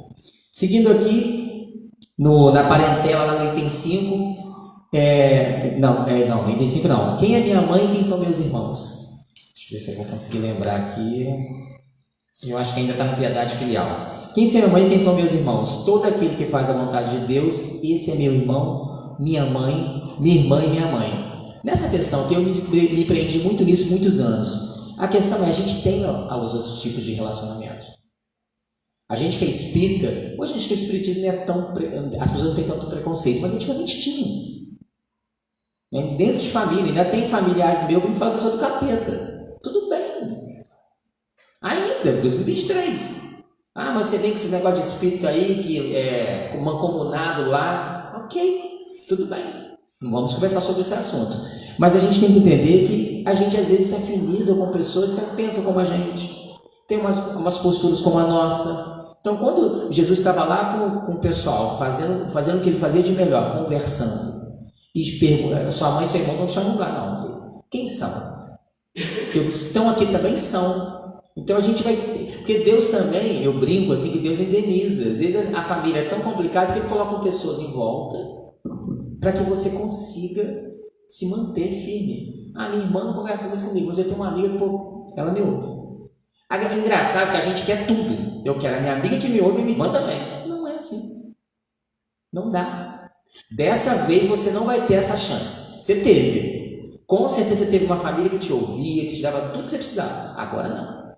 Seguindo aqui, na parentela, lá no item 5, no item 5 não. Quem é minha mãe e quem são meus irmãos? Deixa eu ver se eu vou conseguir lembrar aqui. Eu acho que ainda está na piedade filial. Quem é minha mãe e quem são meus irmãos? Todo aquele que faz a vontade de Deus, esse é meu irmão, minha mãe, minha irmã e minha mãe. Nessa questão, eu me prendi muito nisso muitos anos. A questão é, a gente tem os outros tipos de relacionamento. A gente que é espírita, hoje a gente que o espiritismo não é tão... As pessoas não têm tanto preconceito, mas antigamente tinha. Dentro de família, ainda tem familiares meus que me falam que eu sou do capeta. Tudo bem. Ainda, 2023. Mas você vem com esse negócio de espírito aí, que é mancomunado lá. Ok, tudo bem. Não vamos conversar sobre esse assunto. Mas a gente tem que entender que a gente às vezes se afiniza com pessoas que não pensam como a gente. Tem umas posturas como a nossa. Então, quando Jesus estava lá com o pessoal, fazendo o que ele fazia de melhor, conversando, e pergunta, sua mãe e seu irmão não chamam lá, não. Quem são? Porque os que estão aqui também são. Então a gente vai... Porque Deus também, eu brinco assim, que Deus indeniza. Às vezes a família é tão complicada que ele coloca pessoas em volta para que você consiga se manter firme. Minha irmã não conversa muito comigo, mas eu tenho uma amiga que ela me ouve. É engraçado que a gente quer tudo. Eu quero a minha amiga que me ouve e minha irmã também. Não é assim. Não dá. Dessa vez você não vai ter essa chance. Você teve. Com certeza você teve uma família que te ouvia, que te dava tudo que você precisava. Agora não.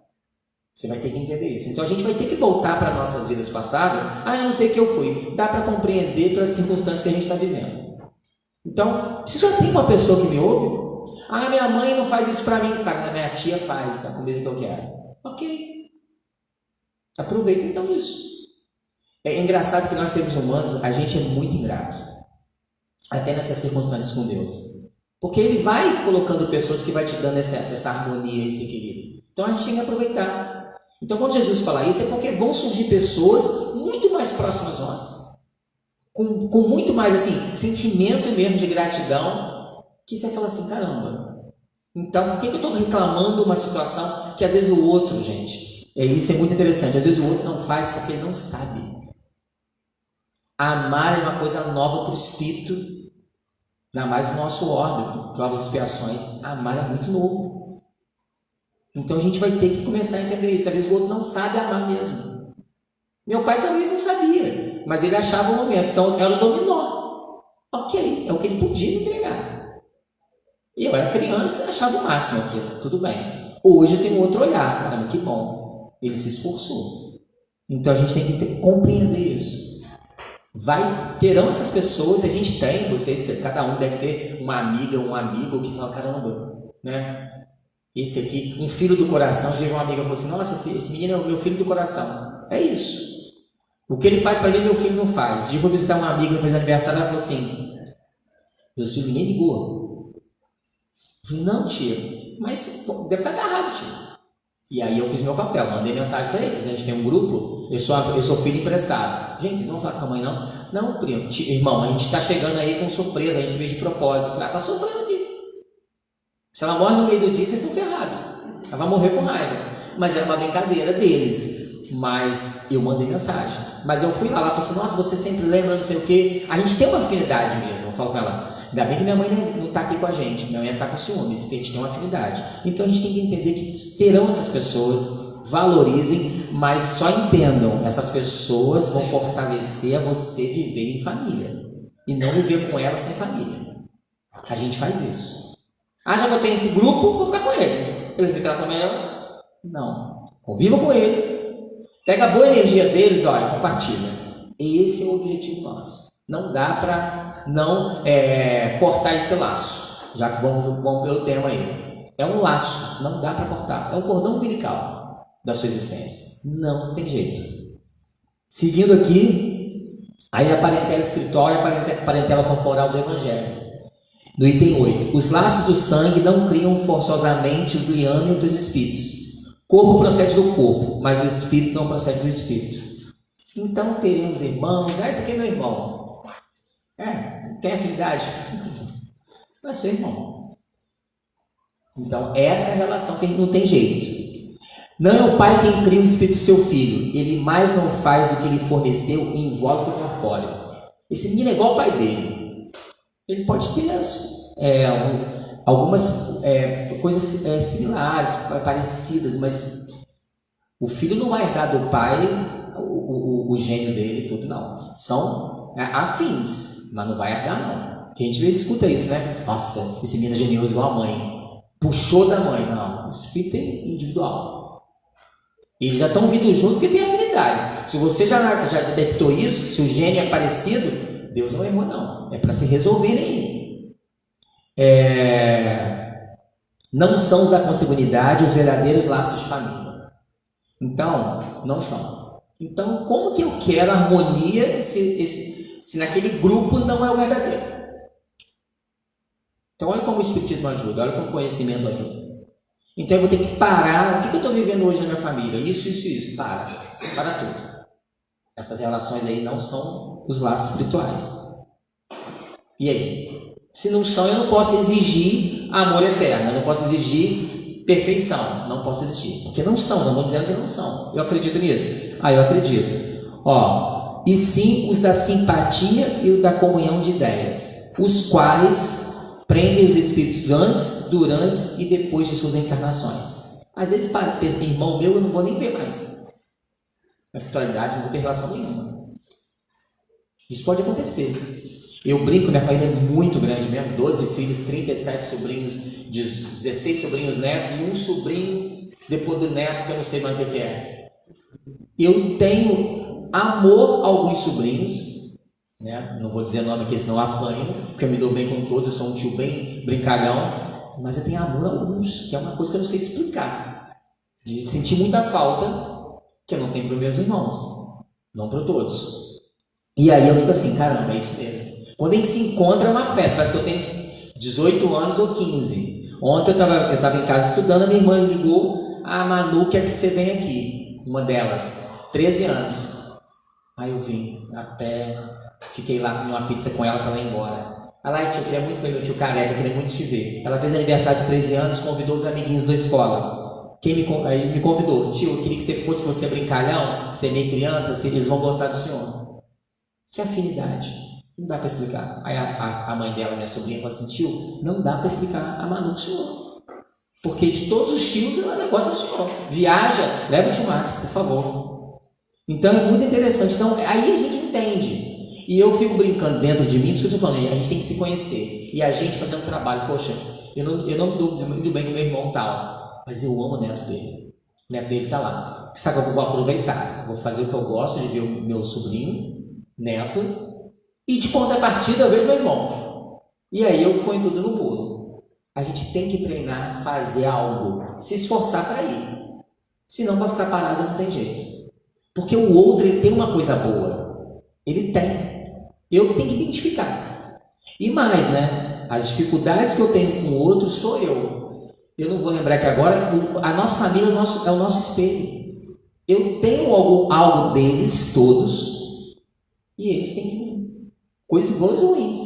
Você vai ter que entender isso. Então a gente vai ter que voltar para nossas vidas passadas. Eu não sei o que eu fui. Dá para compreender pelas circunstâncias que a gente está vivendo. Então, se já tem uma pessoa que me ouve, minha mãe não faz isso para mim. Cara, minha tia faz a comida que eu quero. Ok. Aproveita então isso. É engraçado que nós seres humanos, a gente é muito ingrato. Até nessas circunstâncias com Deus. Porque Ele vai colocando pessoas que vai te dando essa harmonia, esse equilíbrio. Então a gente tem que aproveitar. Então quando Jesus fala isso é porque vão surgir pessoas muito mais próximas a nós. Com muito mais assim, sentimento mesmo de gratidão. Que você fala assim, caramba. Então por que eu estou reclamando uma situação que às vezes o outro, gente... Isso é muito interessante. Às vezes o outro não faz porque ele não sabe. Amar é uma coisa nova para o espírito, ainda mais no nosso orbe, provas e expiações. Amar é muito novo. Então a gente vai ter que começar a entender isso. Às vezes o outro não sabe amar mesmo. Meu pai talvez não sabia, mas ele achava o momento. Então ela dominou. Ok, é o que ele podia me entregar. E eu era criança e achava o máximo aquilo. Tudo bem. Hoje eu tenho outro olhar. Caramba, que bom. Ele se esforçou. Então a gente tem que compreender isso. Terão essas pessoas, a gente tem, vocês, cada um deve ter uma amiga, um amigo que fala, caramba, né? Esse aqui, um filho do coração. Já uma amiga falou assim, nossa, esse menino é o meu filho do coração. É isso. O que ele faz para mim, meu filho não faz. Eu vou visitar uma amiga que fez aniversário, ela falou assim, meu filho ninguém ligou. Eu falei, não, tia, mas deve estar agarrado, tia. E aí eu fiz meu papel, mandei mensagem para eles, né? A gente tem um grupo, eu sou filho emprestado. Gente, vocês vão falar com a mãe não? Não, primo, irmão, a gente está chegando aí com surpresa, a gente veio de propósito. Eu falei, tá sofrendo aqui. Se ela morre no meio do dia, vocês estão ferrados. Ela vai morrer com raiva. Mas era uma brincadeira deles. Mas eu mandei mensagem. Mas eu fui lá, ela falou assim, nossa, você sempre lembra, não sei o quê. A gente tem uma afinidade mesmo, eu falo com ela. Ainda bem que minha mãe não está aqui com a gente, minha mãe ia ficar com ciúmes, porque a gente tem uma afinidade. Então a gente tem que entender que terão essas pessoas, valorizem, mas só entendam, essas pessoas vão fortalecer a você viver em família. E não viver com elas sem família. A gente faz isso. Já que eu tenho esse grupo, vou ficar com ele. Eles me tratam melhor? Não. Conviva com eles. Pega a boa energia deles, olha, compartilha. Esse é o objetivo nosso. Não dá para não cortar esse laço, já que vamos pelo tema aí. É um laço, não dá para cortar. É um cordão umbilical da sua existência. Não tem jeito. Seguindo aqui, aí a parentela espiritual e a parentela corporal do Evangelho. No item 8, os laços do sangue não criam forçosamente os liames dos espíritos. Corpo procede do corpo, mas o espírito não procede do espírito. Então teremos irmãos, esse aqui é meu irmão. Tem afinidade? Não é seu irmão. Então essa é a relação que não tem jeito. Não é o pai quem cria o espírito do seu filho, ele mais não faz do que lhe forneceu em invólucro corpóreo. Esse menino é igual ao pai dele. Ele pode ter algumas coisas similares, parecidas, mas o filho não vai herdar do pai o gênio dele, tudo não. São afins, mas não vai herdar não. Que a gente escuta isso, né? Nossa, esse menino é genioso igual a mãe. Puxou da mãe. Não, o espírito é individual. Eles já estão vindo junto porque tem afinidades. Se você já detectou isso, se o gênio é parecido, Deus não errou não. É para se resolverem aí. Não são os da consanguinidade os verdadeiros laços de família. Então, não são. Então, como que eu quero harmonia se naquele grupo não é o verdadeiro? Então, olha como o Espiritismo ajuda, olha como o conhecimento ajuda. Então, eu vou ter que parar. O que eu estou vivendo hoje na minha família? Isso. Para tudo. Essas relações aí não são os laços espirituais. E aí? Se não são, eu não posso exigir amor eterno, eu não posso exigir perfeição, não posso exigir. Porque não são, não estou dizendo que não são. Eu acredito nisso? Eu acredito. E sim os da simpatia e o da comunhão de ideias, os quais prendem os espíritos antes, durante e depois de suas encarnações. Às vezes, irmão meu, eu não vou nem ver mais. Na espiritualidade, não vou ter relação nenhuma. Isso pode acontecer. Eu brinco, minha família é muito grande mesmo, 12 filhos, 37 sobrinhos, 16 sobrinhos netos e um sobrinho depois do neto que eu não sei mais o que é. Eu tenho amor a alguns sobrinhos, né? Não vou dizer nome aqui, senão eu apanho, porque eu me dou bem com todos, eu sou um tio bem brincalhão, mas eu tenho amor a alguns, que é uma coisa que eu não sei explicar. De sentir muita falta que eu não tenho para os meus irmãos, não para todos. E aí eu fico assim, caramba, é isso mesmo. Quando a gente se encontra é uma festa, parece que eu tenho 18 anos ou 15. Ontem eu estava em casa estudando, a minha irmã ligou, a Manu quer que você venha aqui, uma delas, 13 anos. Aí eu vim, até fiquei lá, comi uma pizza com ela para ela ir embora. Ela, tio, eu queria muito ver meu tio careca, eu queria muito te ver. Ela fez aniversário de 13 anos, convidou os amiguinhos da escola. Aí me convidou, tio, eu queria que você é brincalhão, você é meio criança, eles vão gostar do senhor. Que afinidade. Não dá para explicar. Aí a mãe dela, minha sobrinha, falou assim, tio, não dá para explicar a Manu do senhor. Porque de todos os tios, ela gosta do senhor. Viaja, leva o tio Max, por favor. Então é muito interessante. Então aí a gente entende. E eu fico brincando dentro de mim, por isso que eu estou falando, a gente tem que se conhecer. E a gente fazendo trabalho, poxa, eu não me dou muito bem com meu irmão tal, mas eu amo o neto dele. O neto dele está lá. Sabe que eu vou aproveitar? Eu vou fazer o que eu gosto de ver o meu sobrinho, neto, e de contrapartida eu vejo meu irmão. E aí eu ponho tudo no bolo. A gente tem que treinar, fazer algo, se esforçar para ir. Senão para ficar parado não tem jeito. Porque o outro ele tem uma coisa boa. Ele tem. Eu que tenho que identificar. E mais, né? As dificuldades que eu tenho com o outro sou eu. Eu não vou lembrar que agora a nossa família é o nosso espelho. Eu tenho algo deles todos e eles têm coisas boas ou ruins.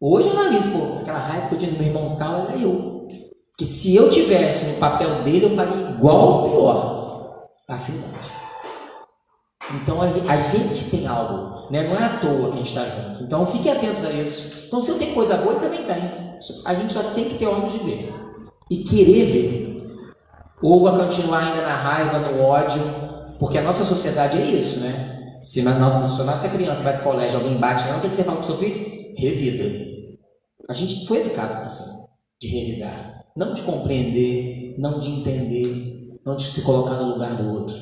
Hoje eu analiso, aquela raiva que eu tinha do meu irmão tal, era eu. Porque se eu tivesse no papel dele, eu faria igual ou pior. Afinidade. Então a gente tem algo, né? Não é à toa que a gente está junto. Então fiquem atentos a isso. Então se eu tenho coisa boa, ele também tem. A gente só tem que ter olhos de ver. E querer ver. Ou vai continuar ainda na raiva, no ódio. Porque a nossa sociedade é isso, né? Se a nossa criança vai para o colégio, alguém bate nela, o que você fala para o seu filho? Revida. A gente foi educado assim, de revidar. Não de compreender, não de entender, não de se colocar no lugar do outro.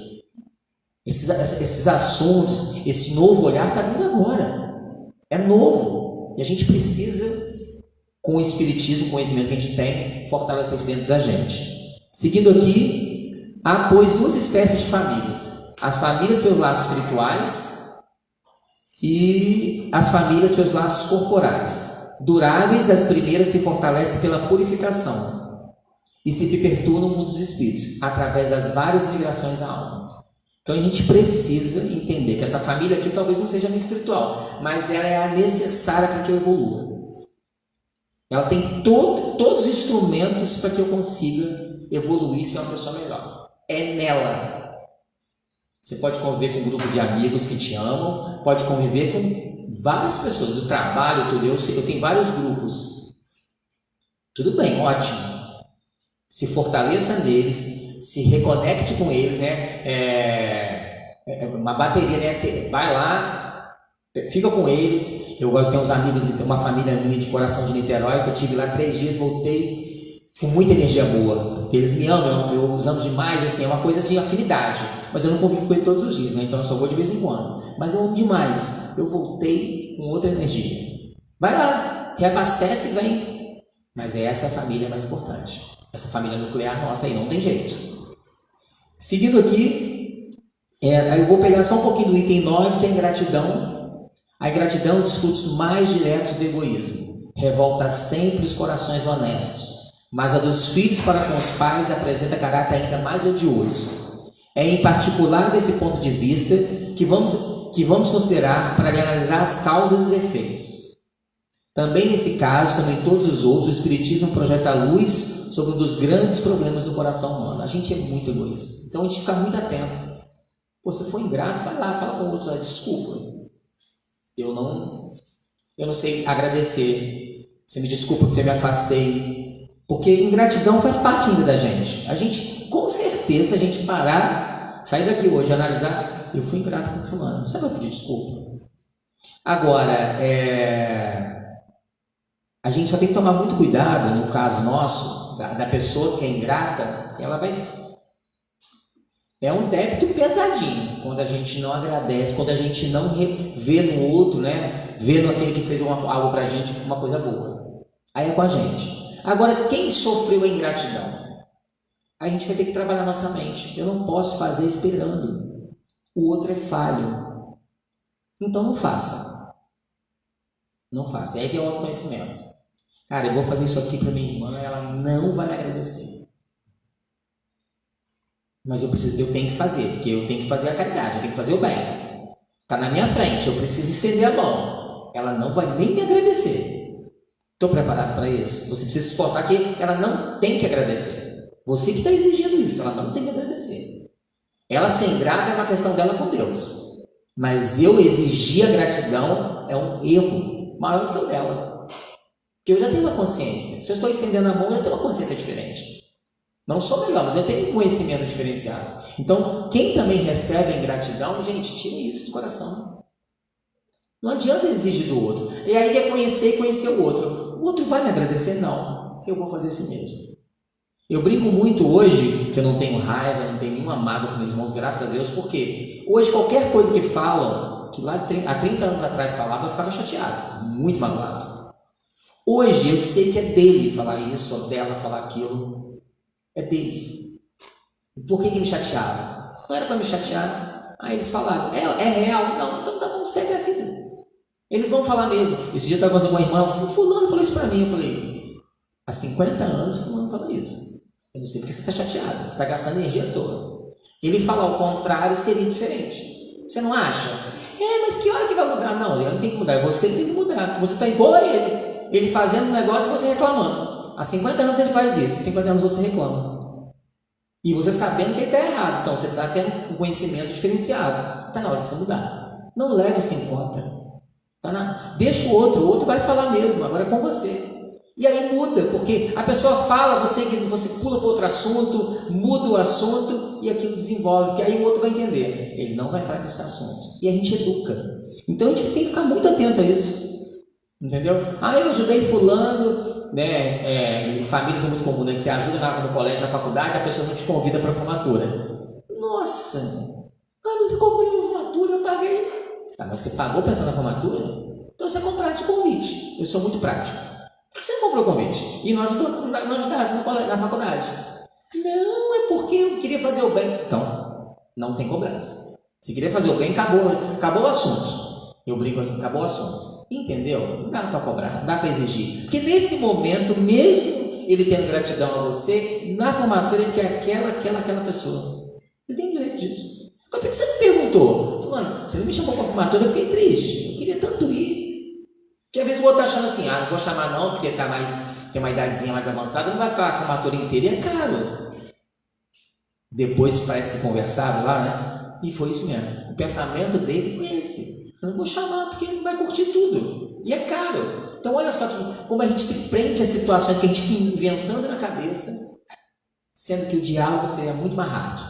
Esses assuntos, esse novo olhar está vindo agora. É novo. E a gente precisa, com o espiritismo, o conhecimento que a gente tem, fortalecer isso dentro da gente. Seguindo aqui, há, pois, duas espécies de famílias. as famílias pelos laços espirituais e as famílias pelos laços corporais. Duráveis, as primeiras se fortalecem pela purificação e se perpetuam no mundo dos espíritos, através das várias migrações da alma. Então a gente precisa entender que essa família aqui talvez não seja a minha espiritual, mas ela é a necessária para que eu evolua. Ela tem todos os instrumentos para que eu consiga evoluir e ser uma pessoa melhor. É nela. Você pode conviver com um grupo de amigos que te amam, pode conviver com várias pessoas do trabalho, tudo. Eu tenho vários grupos. Tudo bem, ótimo. Se fortaleça neles, se reconecte com eles, né? Uma bateria, né? Você vai lá, fica com eles. Eu tenho uns amigos, uma família minha de coração de Niterói, que eu tive lá 3 dias, voltei com muita energia boa, porque eles me amam, eu os amo demais, assim, é uma coisa de afinidade, mas eu não convivo com ele todos os dias, né? Então eu só vou de vez em quando, mas eu amo demais, eu voltei com outra energia. Vai lá, reabastece e vem. Mas essa é a família mais importante, essa família nuclear nossa aí, não tem jeito. Seguindo aqui, eu vou pegar só um pouquinho do item 9, tem gratidão. A gratidão é um dos frutos mais diretos do egoísmo, revolta sempre os corações honestos, mas a dos filhos para com os pais apresenta caráter ainda mais odioso. É em particular desse ponto de vista que vamos considerar para analisar as causas e os efeitos. Também nesse caso, como em todos os outros, o Espiritismo projeta luz sobre um dos grandes problemas do coração humano. A gente é muito egoísta, então a gente fica muito atento. Pô, você foi ingrato, vai lá, fala com o outro, desculpa, eu não sei agradecer, você me desculpa que você me afastei. Porque ingratidão faz parte ainda da gente. A gente, com certeza, se a gente parar, sair daqui hoje, analisar, eu fui ingrato com fulano, sabe, eu pedir desculpa. Agora, a gente só tem que tomar muito cuidado, no caso nosso, da pessoa que é ingrata, ela vai... É um débito pesadinho, quando a gente não agradece, quando a gente não vê no outro, né? Vê naquele que fez algo pra gente, uma coisa boa. Aí é com a gente. Agora, quem sofreu a ingratidão? A gente vai ter que trabalhar nossa mente. Eu não posso fazer esperando. O outro é falho. Então não faça. Não faça. É aí que é o autoconhecimento. Cara, eu vou fazer isso aqui para minha irmã, ela não vai me agradecer. Mas eu tenho que fazer, porque eu tenho que fazer a caridade, eu tenho que fazer o bem. Está na minha frente, eu preciso estender a mão. Ela não vai nem me agradecer. Estou preparado para isso? Você precisa se esforçar que ela não tem que agradecer. Você que está exigindo isso, ela não tem que agradecer. Ela ser ingrata é uma questão dela com Deus. Mas eu exigir a gratidão é um erro maior do que o dela. Porque eu já tenho uma consciência. Se eu estou estendendo a mão, eu já tenho uma consciência diferente. Não sou melhor, mas eu tenho um conhecimento diferenciado. Então, quem também recebe a ingratidão, gente, tira isso do coração. Não adianta exigir do outro. E aí é conhecer e conhecer o outro. O outro vai me agradecer? Não. Eu vou fazer assim mesmo. Eu brinco muito hoje, que eu não tenho raiva, não tenho nenhuma mágoa com meus irmãos, graças a Deus, porque hoje qualquer coisa que falam, que lá há 30 anos atrás falava, eu ficava chateado, muito magoado. Hoje eu sei que é dele falar isso, ou dela falar aquilo. É deles. Por que me chateava? Não era para me chatear. Aí eles falaram, é real? Não, então tá bom, segue a vida. Eles vão falar mesmo. Esse dia eu estava conversando com uma irmã, ela falou assim, fulano falou isso para mim. Eu falei, há 50 anos fulano falou isso. Eu não sei porque você está chateado, você está gastando energia toda. Ele fala ao contrário, seria diferente. Você não acha? Mas que hora que vai mudar? Não, ele não tem que mudar, você tem que mudar. Você está igual a ele. Ele fazendo um negócio e você reclamando. Há 50 anos ele faz isso, há 50 anos você reclama. E você sabendo que ele está errado, então você está tendo um conhecimento diferenciado. Está na hora de você mudar. Não leve isso em conta. Deixa o outro vai falar mesmo, agora é com você. E aí muda, porque a pessoa fala, você pula para outro assunto, muda o assunto e aquilo desenvolve, porque aí o outro vai entender. Ele não vai entrar nesse assunto. E a gente educa. Então a gente tem que ficar muito atento a isso. Entendeu? Eu ajudei fulano, né? Em famílias é muito comum, né? Que você ajuda no colégio, na faculdade, a pessoa não te convida para a formatura. Nossa, não me convidou para a formatura, eu paguei. Mas você pagou pensando na formatura? Então você comprasse o convite. Eu sou muito prático. Por que você não comprou o convite? E não ajudasse na faculdade? Não, é porque eu queria fazer o bem. Então, não tem cobrança. Se queria fazer o bem, acabou o assunto. Eu brinco assim, acabou o assunto. Entendeu? Não dá para cobrar, não dá para exigir. Porque nesse momento, mesmo ele tendo gratidão a você, na formatura ele quer aquela pessoa. Ele tem direito disso. Então por que você me perguntou? Fulano, você não me chamou para a formatura, eu fiquei triste. Eu queria tanto ir. Porque às vezes o outro tá achando assim, não vou chamar não, porque tem uma idadezinha mais avançada, não vai ficar a formatura inteira, e é caro. Depois parece que conversaram lá, né? E foi isso mesmo. O pensamento dele foi esse. Eu não vou chamar porque ele não vai curtir tudo. E é caro. Então olha só como a gente se prende a situações que a gente fica inventando na cabeça, sendo que o diálogo seria muito mais rápido.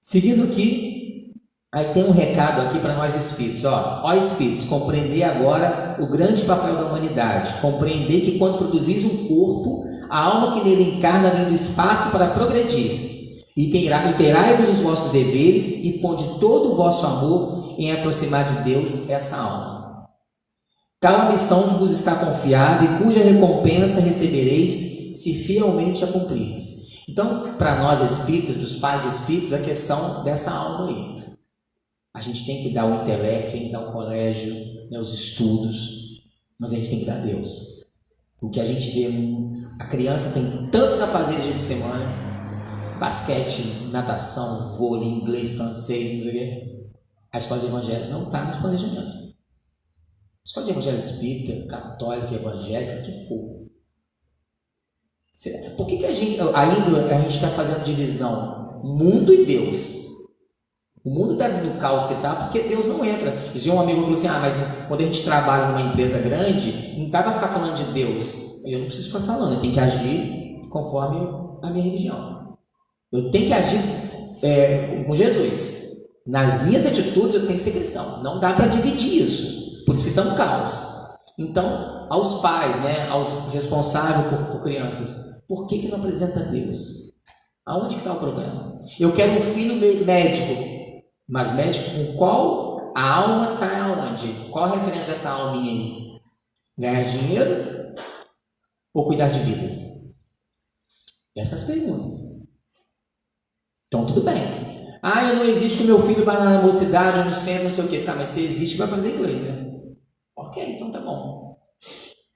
Seguindo aqui, aí tem um recado aqui para nós espíritos. Ó espíritos, compreender agora o grande papel da humanidade. Compreender que quando produzis um corpo, a alma que nele encarna vem do espaço para progredir. E inteirai-vos os vossos deveres e ponde todo o vosso amor em aproximar de Deus essa alma. Tal a missão que vos está confiada e cuja recompensa recebereis se fielmente a cumprirdes. Então, para nós espíritos, dos pais espíritos, a questão dessa alma aí. A gente tem que dar o intelecto, tem que dar o colégio, né, os estudos, mas a gente tem que dar a Deus. O que a gente vê, a criança tem tantos afazeres dia de semana, basquete, natação, vôlei, inglês, francês, não sei o quê. A escola de evangelho não está nesse planejamento. A escola de evangelho espírita, católica, evangélica, que for. Por que a gente está fazendo divisão? Mundo e Deus. O mundo está no caos que está porque Deus não entra. Um amigo falou assim, mas quando a gente trabalha numa empresa grande, não dá para ficar falando de Deus. Eu não preciso ficar falando, eu tenho que agir conforme a minha religião. Eu tenho que agir com Jesus. Nas minhas atitudes eu tenho que ser cristão. Não dá para dividir isso. Por isso que está no caos. Então, aos pais, né, aos responsáveis por crianças, por que não apresenta Deus? Aonde que está o problema? Eu quero um filho médico, mas médico com qual a alma está aonde? Qual a referência dessa alminha aí? Ganhar dinheiro ou cuidar de vidas? Essas perguntas. Então tudo bem. Eu não existe que o meu filho vai na mocidade, no centro, não sei o que. Tá, mas se existe, vai fazer inglês, né? Ok, então tá bom.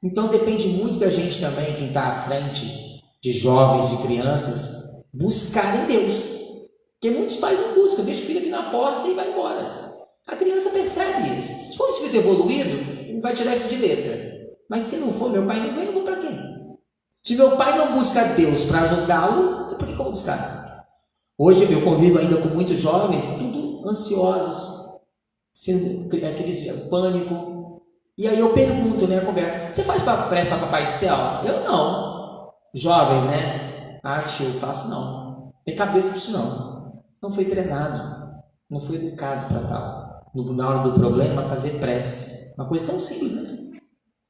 Então depende muito da gente também, quem está à frente de jovens, de crianças, buscarem Deus. Porque muitos pais não buscam, deixa o filho aqui na porta e vai embora. A criança percebe isso. Se for um espírito evoluído, ele vai tirar isso de letra. Mas se não for, meu pai não vem, eu vou para quem? Se meu pai não busca Deus para ajudá-lo, por que eu vou buscar? Hoje eu convivo ainda com muitos jovens, tudo ansiosos, aqueles pânico. E aí eu pergunto, né, a conversa, você faz prece para Papai do Céu? Eu não. Jovens, né? Tio, eu faço não. Tem cabeça para isso não. Não foi treinado, não foi educado para tal. Na hora do problema, fazer prece. Uma coisa tão simples, né?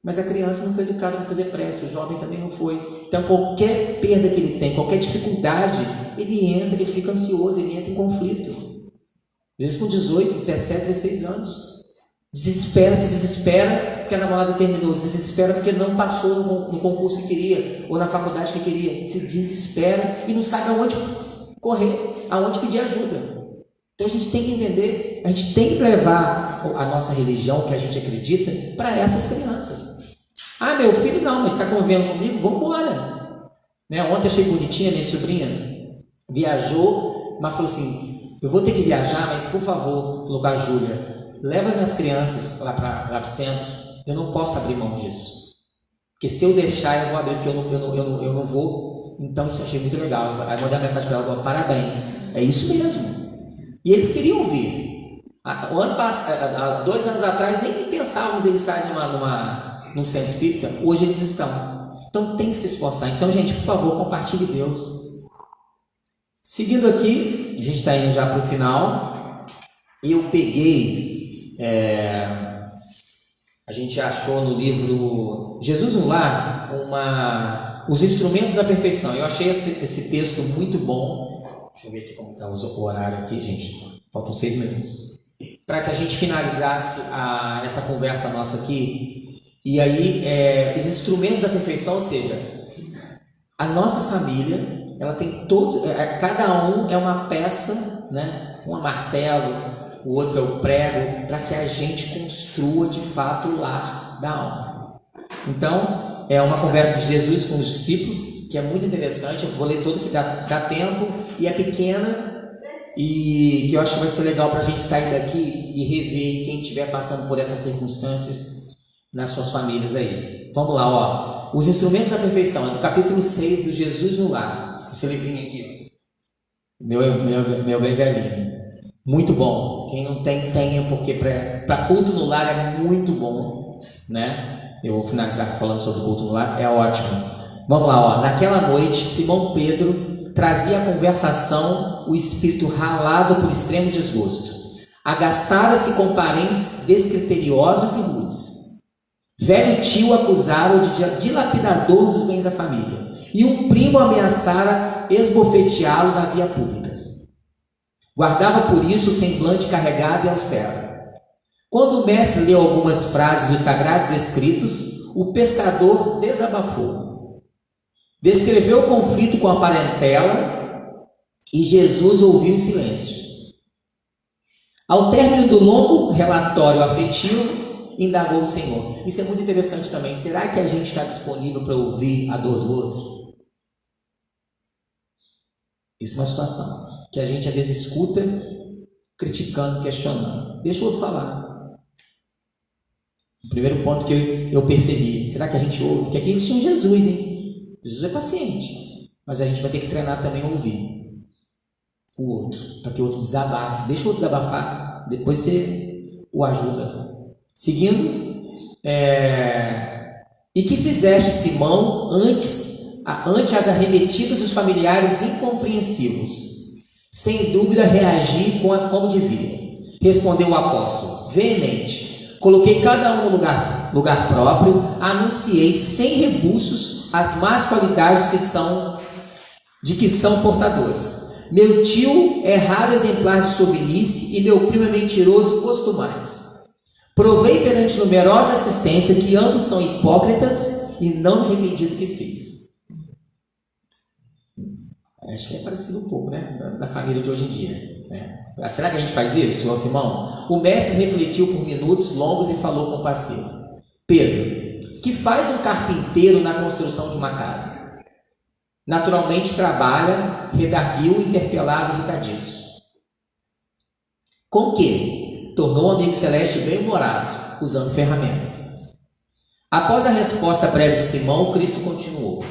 Mas a criança não foi educada para fazer prece, o jovem também não foi. Então qualquer perda que ele tem, qualquer dificuldade, ele fica ansioso, ele entra em conflito. Às vezes com 18, 17, 16 anos. Se desespera porque a namorada terminou, se desespera porque não passou no concurso que queria, ou na faculdade que queria. Se desespera e não sabe aonde correr, aonde pedir ajuda. Então a gente tem que entender, a gente tem que levar a nossa religião, que a gente acredita, para essas crianças. Meu filho não, mas está convivendo comigo, vamos embora. Né? Ontem achei bonitinha, minha sobrinha viajou, mas falou assim, eu vou ter que viajar, mas por favor, falou com a Júlia, leva minhas crianças lá para o centro, eu não posso abrir mão disso. Porque se eu deixar, eu vou abrir, porque eu não vou. Então isso eu achei muito legal. Aí mandei uma mensagem para ela, parabéns, é isso mesmo. E eles queriam vir. Há 2 anos atrás, nem pensávamos eles estarem num centro espírita. Hoje eles estão. Então tem que se esforçar. Então, gente, por favor, compartilhe Deus. Seguindo aqui, a gente está indo já para o final. Eu peguei, a gente achou no livro Jesus no Lar, os instrumentos da perfeição. Eu achei esse texto muito bom. Deixa eu ver aqui como está o horário aqui, gente. Faltam 6 minutos. Para que a gente finalizasse essa conversa nossa aqui. E aí, os instrumentos da perfeição, ou seja, a nossa família, ela tem todo, cada um é uma peça, né? Um é martelo, o outro é o prego, para que a gente construa de fato o lar da alma. Então, é uma conversa de Jesus com os discípulos, que é muito interessante. Eu vou ler todo que dá tempo, e é pequena, e que eu acho que vai ser legal para a gente sair daqui e rever quem estiver passando por essas circunstâncias nas suas famílias aí. Vamos lá, ó. Os instrumentos da perfeição, é do capítulo 6 do Jesus no Lar. Esse livrinho aqui, meu bem velhinho. Muito bom. Quem não tem, tenha, porque para culto no lar é muito bom, né? Eu vou finalizar falando sobre culto no lar, é ótimo. Vamos lá, ó. Naquela noite, Simão Pedro trazia à conversação o espírito ralado por extremo desgosto. Agastara-se com parentes descriteriosos e rudes. Velho tio acusara-o de dilapidador dos bens da família, e um primo ameaçara esbofeteá-lo na via pública. Guardava por isso o semblante carregado e austero. Quando o mestre leu algumas frases dos sagrados escritos, o pescador desabafou. Descreveu o conflito com a parentela e Jesus ouviu em silêncio. Ao término do longo relatório afetivo, indagou o Senhor. Isso é muito interessante também. Será que a gente está disponível para ouvir a dor do outro? Isso é uma situação que a gente às vezes escuta, criticando, questionando. Deixa o outro falar. O primeiro ponto que eu percebi, será que a gente ouve? Porque aqui eles tinham Jesus, hein? Jesus é paciente, mas a gente vai ter que treinar também a ouvir o outro, para que o outro desabafe. Deixa o outro desabafar, depois você o ajuda. Seguindo, e que fizeste, Simão, ante as arremetidas dos familiares incompreensivos? Sem dúvida reagi como devia. Respondeu o apóstolo, veemente. Coloquei cada um no lugar próprio, anunciei sem rebuços as más qualidades de que são portadores. Meu tio é raro exemplar de sovinice e meu primo é mentiroso costumais. Provei perante numerosa assistência que ambos são hipócritas e não me arrependi do que fiz. Acho que é parecido um pouco, né? Da família de hoje em dia, né? Será que a gente faz isso, João Simão? O mestre refletiu por minutos longos e falou compassivo. Pedro, que faz um carpinteiro na construção de uma casa? Naturalmente trabalha, redarguiu, interpelado, irritadiço. Com que? Tornou o amigo celeste bem-humorado, usando ferramentas. Após a resposta breve de Simão, Cristo continuou.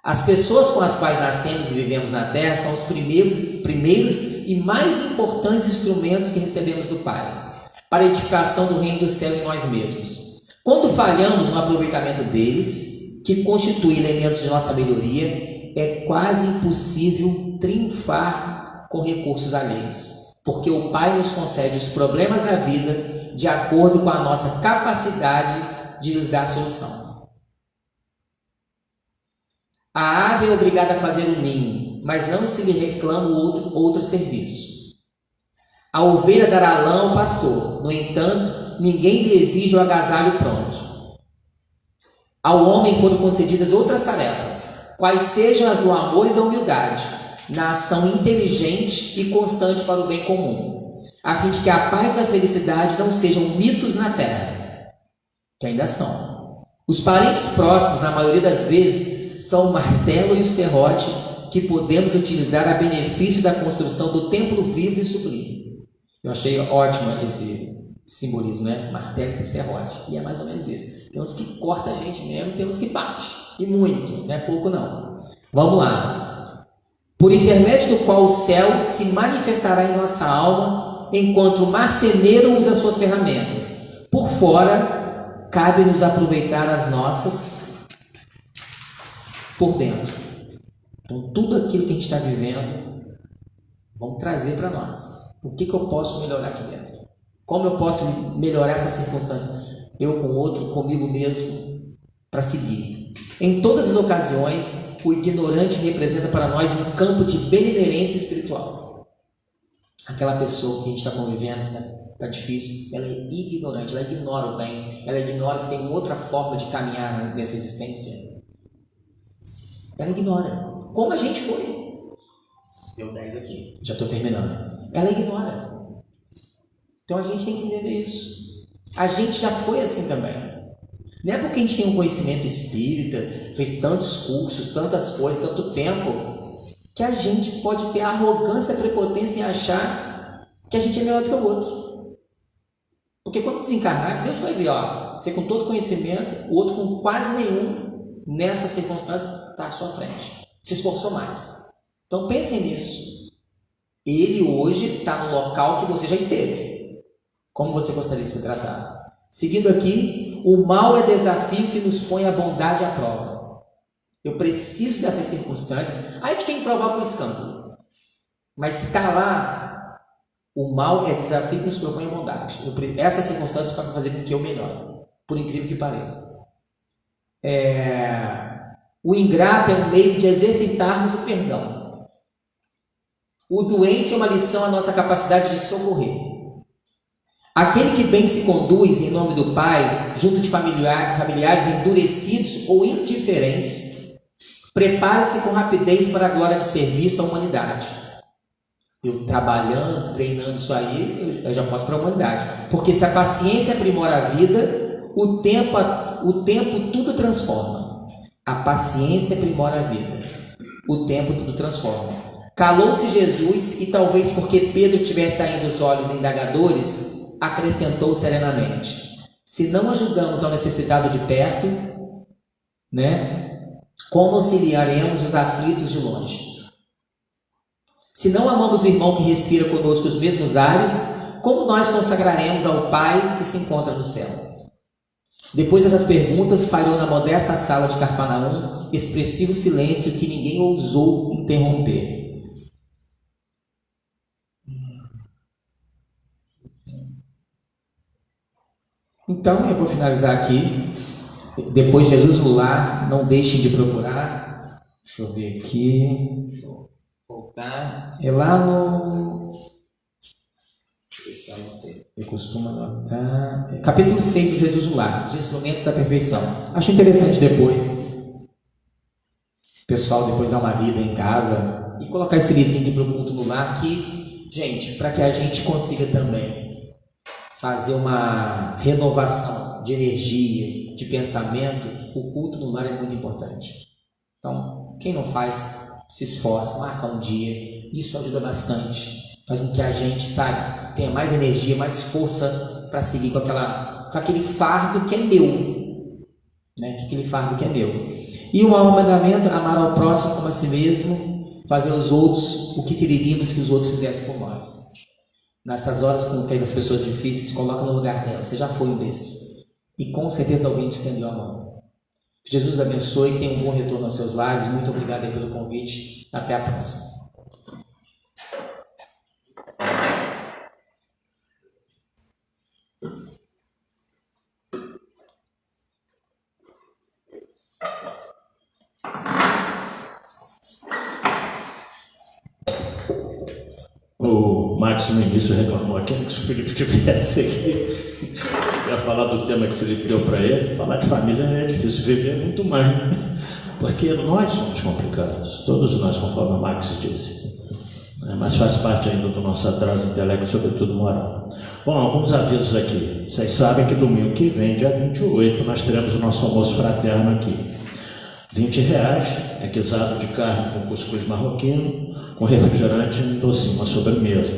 As pessoas com as quais nascemos e vivemos na terra são os primeiros e mais importantes instrumentos que recebemos do Pai, para a edificação do reino do céu em nós mesmos. Quando falhamos no aproveitamento deles, que constituem elementos de nossa melhoria, é quase impossível triunfar com recursos alheios, porque o Pai nos concede os problemas da vida de acordo com a nossa capacidade de lhes dar solução. A ave é obrigada a fazer um ninho, mas não se lhe reclama outro serviço. A ovelha dará lã ao pastor, no entanto, ninguém lhe exige o agasalho pronto. Ao homem foram concedidas outras tarefas, quais sejam as do amor e da humildade, na ação inteligente e constante para o bem comum, a fim de que a paz e a felicidade não sejam mitos na terra, que ainda são. Os parentes próximos, na maioria das vezes, são o martelo e o serrote que podemos utilizar a benefício da construção do templo vivo e sublime. Eu achei ótimo esse simbolismo, né? Martelo e serrote. E é mais ou menos isso. Tem uns que corta a gente mesmo, tem uns que bate. E muito, não é pouco não. Vamos lá. Por intermédio do qual o céu se manifestará em nossa alma, enquanto o marceneiro usa suas ferramentas. Por fora, cabe-nos aproveitar as nossas por dentro. Então, tudo aquilo que a gente está vivendo, vamos trazer para nós. O que eu posso melhorar aqui dentro? Como eu posso melhorar essa circunstância? Eu com o outro, comigo mesmo, para seguir. Em todas as ocasiões, o ignorante representa para nós um campo de benemerência espiritual. Aquela pessoa que a gente está convivendo, está difícil, ela é ignorante, ela ignora o bem, ela ignora que tem outra forma de caminhar nessa existência. Ela ignora. como a gente foi. Deu 10 aqui, já estou terminando. Ela ignora. Então a gente tem que entender isso. A gente já foi assim também. Não é porque a gente tem um conhecimento espírita, fez tantos cursos, tantas coisas, tanto tempo, que a gente pode ter arrogância, prepotência em achar que a gente é melhor do que o outro. Porque quando desencarnar, que Deus vai ver, ó, você com todo conhecimento, o outro com quase nenhum, nessa circunstância, está à sua frente. Se esforçou mais. Então pensem nisso. Ele hoje está no local que você já esteve. Como você gostaria de ser tratado? Seguindo aqui, o mal é desafio que nos põe a bondade à prova. Eu preciso dessas circunstâncias. A gente quer provar com escândalo. Mas se está lá, o mal é desafio que nos propõe a bondade. Essas circunstâncias vão fazer com que eu melhore. Por incrível que pareça. O ingrato é um meio de exercitarmos o perdão. O doente é uma lição à nossa capacidade de socorrer. Aquele que bem se conduz em nome do Pai, junto de familiares endurecidos ou indiferentes, prepare-se com rapidez para a glória do serviço à humanidade. Eu trabalhando, treinando isso aí, eu já posso para a humanidade. Porque se a paciência aprimora a vida, o tempo tudo transforma. A paciência aprimora a vida. O tempo tudo transforma. Calou-se Jesus e talvez porque Pedro tivesse ainda os olhos indagadores, acrescentou serenamente: se não ajudamos ao necessitado de perto, como auxiliaremos os aflitos de longe? Se não amamos o irmão que respira conosco os mesmos ares, como nós consagraremos ao Pai que se encontra no céu? Depois dessas perguntas, pairou na modesta sala de Cafarnaum expressivo silêncio que ninguém ousou interromper. Então, eu vou finalizar aqui. Depois de Jesus no lar, não deixem de procurar. Deixa eu ver aqui. Vou voltar. É lá no... Eu costumo anotar. Capítulo 6 de Jesus no lar. Os instrumentos da perfeição. Acho interessante depois. O pessoal depois dar uma lida em casa e colocar esse livrinho aqui para o culto no lar aqui. Gente, para que a gente consiga também fazer uma renovação de energia, de pensamento, o culto no lar é muito importante. Então, quem não faz, se esforça, marca um dia, isso ajuda bastante. Faz com que a gente, tenha mais energia, mais força para seguir com aquele fardo que é meu. Aquele fardo que é meu. E o maior mandamento, amar ao próximo como a si mesmo, fazer aos outros o que quereríamos que os outros fizessem por nós. Nessas horas com que as pessoas difíceis, se coloca no lugar delas. Você já foi um desses. E com certeza alguém te estendeu a mão. Que Jesus abençoe, que tenha um bom retorno aos seus lares. Muito obrigado aí pelo convite. Até a próxima. O Max no início reclamou aqui que se o Felipe tivesse aqui, ia falar do tema que o Felipe deu para ele. Falar de família é difícil, viver é muito mais, porque nós somos complicados, todos nós, conforme o Max disse, mas faz parte ainda do nosso atraso intelecto, sobretudo moral. Bom, alguns avisos aqui. Vocês sabem que domingo que vem, dia 28, nós teremos o nosso almoço fraterno aqui. R$20, guisado de carne com cuscuz marroquino, com refrigerante e um docinho, uma sobremesa.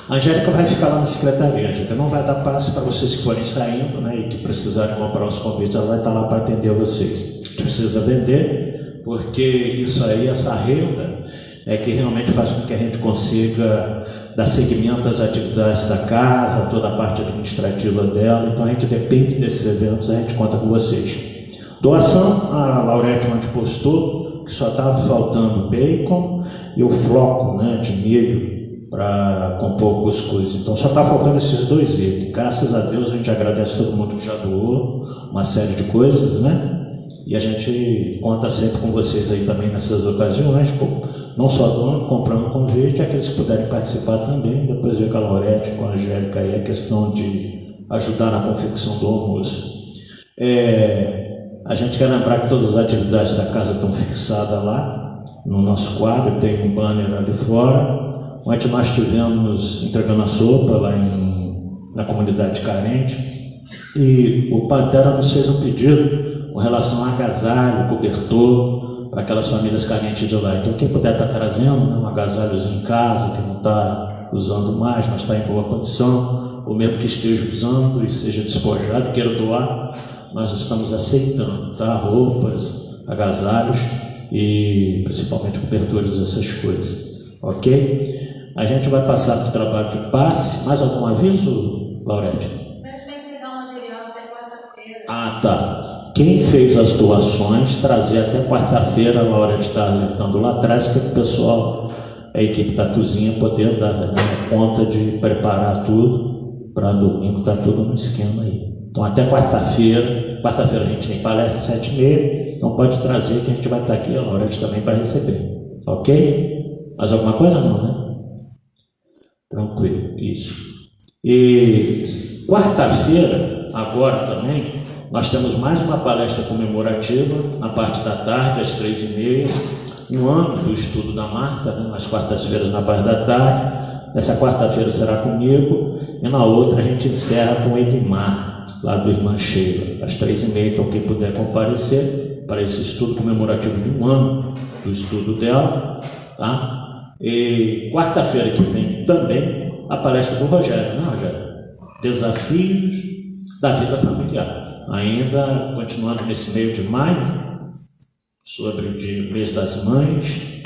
A Angélica vai ficar lá na secretaria, a gente não vai dar passe para vocês que forem saindo, e que precisarem comprar os convites, ela vai estar lá para atender vocês. A gente precisa vender, porque isso aí, essa renda, é que realmente faz com que a gente consiga dar seguimento às atividades da casa, toda a parte administrativa dela. Então a gente depende desses eventos, a gente conta com vocês. Doação, a Laurete ontem postou que só estava faltando bacon e o floco de milho para compor o cuscuz. Então só está faltando esses dois itens. Graças a Deus a gente agradece todo mundo que já doou uma série de coisas, E a gente conta sempre com vocês aí também nessas ocasiões, não só doando, comprando convite, aqueles que puderem participar também. Depois ver com a Laurete, com a Angélica aí a questão de ajudar na confecção do almoço. A gente quer lembrar que todas as atividades da casa estão fixadas lá, no nosso quadro, tem um banner ali fora. Ontem nós estivemos entregando a sopa lá na comunidade carente, e o Pantera nos fez um pedido com relação a agasalho, cobertor, para aquelas famílias carentes de lá. Então quem puder estar trazendo, né, um agasalhozinho em casa, que não está usando mais, mas está em boa condição, ou mesmo que esteja usando e seja despojado, queira doar, nós estamos aceitando, tá? Roupas, agasalhos e principalmente cobertores, essas coisas, ok? A gente vai passar para o trabalho de passe. Mais algum aviso, Laurete? Mas tem que pegar o material até quarta-feira. Ah, tá. Quem fez as doações, trazer até quarta-feira, a Laurete está alertando lá atrás, que o pessoal, a equipe Tatuzinha, poder dar conta de preparar tudo para domingo, está tudo no esquema aí. Então até quarta-feira a gente tem palestra 7h30, então pode trazer que a gente vai estar aqui, a Laurete também vai receber, ok? Mais alguma coisa? Não, né? Tranquilo, isso. E quarta-feira, agora também, nós temos mais uma palestra comemorativa na parte da tarde, às 3h30, no ano do estudo da Marta, né, nas quartas-feiras na parte da tarde. Essa quarta-feira será comigo e na outra a gente encerra com Elimar, lá do Irmã Sheila, às 3h30. Então quem puder comparecer para esse estudo comemorativo de um ano do estudo dela, tá? E quarta-feira que vem também a palestra do Rogério, né, Rogério? Desafios da vida familiar. Ainda continuando nesse meio de maio, sobre o mês das mães,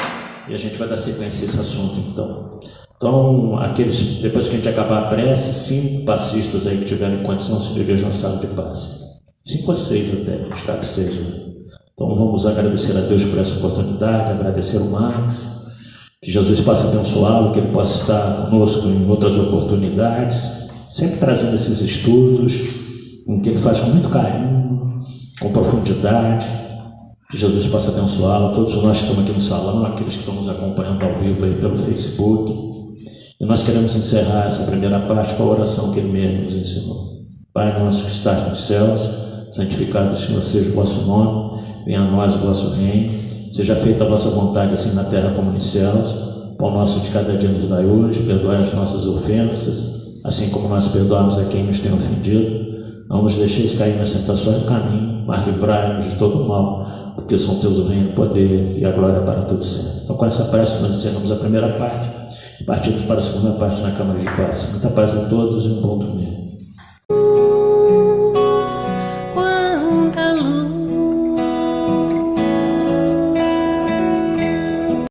e a gente vai dar sequência a esse assunto então. Então, depois que a gente acabar a prece, 5 passistas aí que tiverem condição se dirigem à sala de passe. 5 ou 6 até, acho que 6. Então vamos agradecer a Deus por essa oportunidade, agradecer o Max, que Jesus possa abençoá-lo, que ele possa estar conosco em outras oportunidades, sempre trazendo esses estudos, que ele faz com muito carinho, com profundidade. Que Jesus possa abençoá-lo, todos nós que estamos aqui no salão, aqueles que estão nos acompanhando ao vivo aí pelo Facebook. E nós queremos encerrar essa primeira parte com a oração que ele mesmo nos ensinou. Pai nosso que estás nos céus, santificado Senhor seja o vosso nome, venha a nós o vosso reino, seja feita a vossa vontade, assim na terra como nos céus. Pão nosso de cada dia nos dai hoje, perdoai as nossas ofensas, assim como nós perdoamos a quem nos tem ofendido. Não nos deixeis cair nas tentações do caminho, mas livrai-nos de todo o mal, porque são teus o reino, o poder e a glória para todos sempre. Então com essa prece nós encerramos a primeira parte e partimos para a segunda parte na Câmara de Paz. Muita paz a todos e um bom domingo.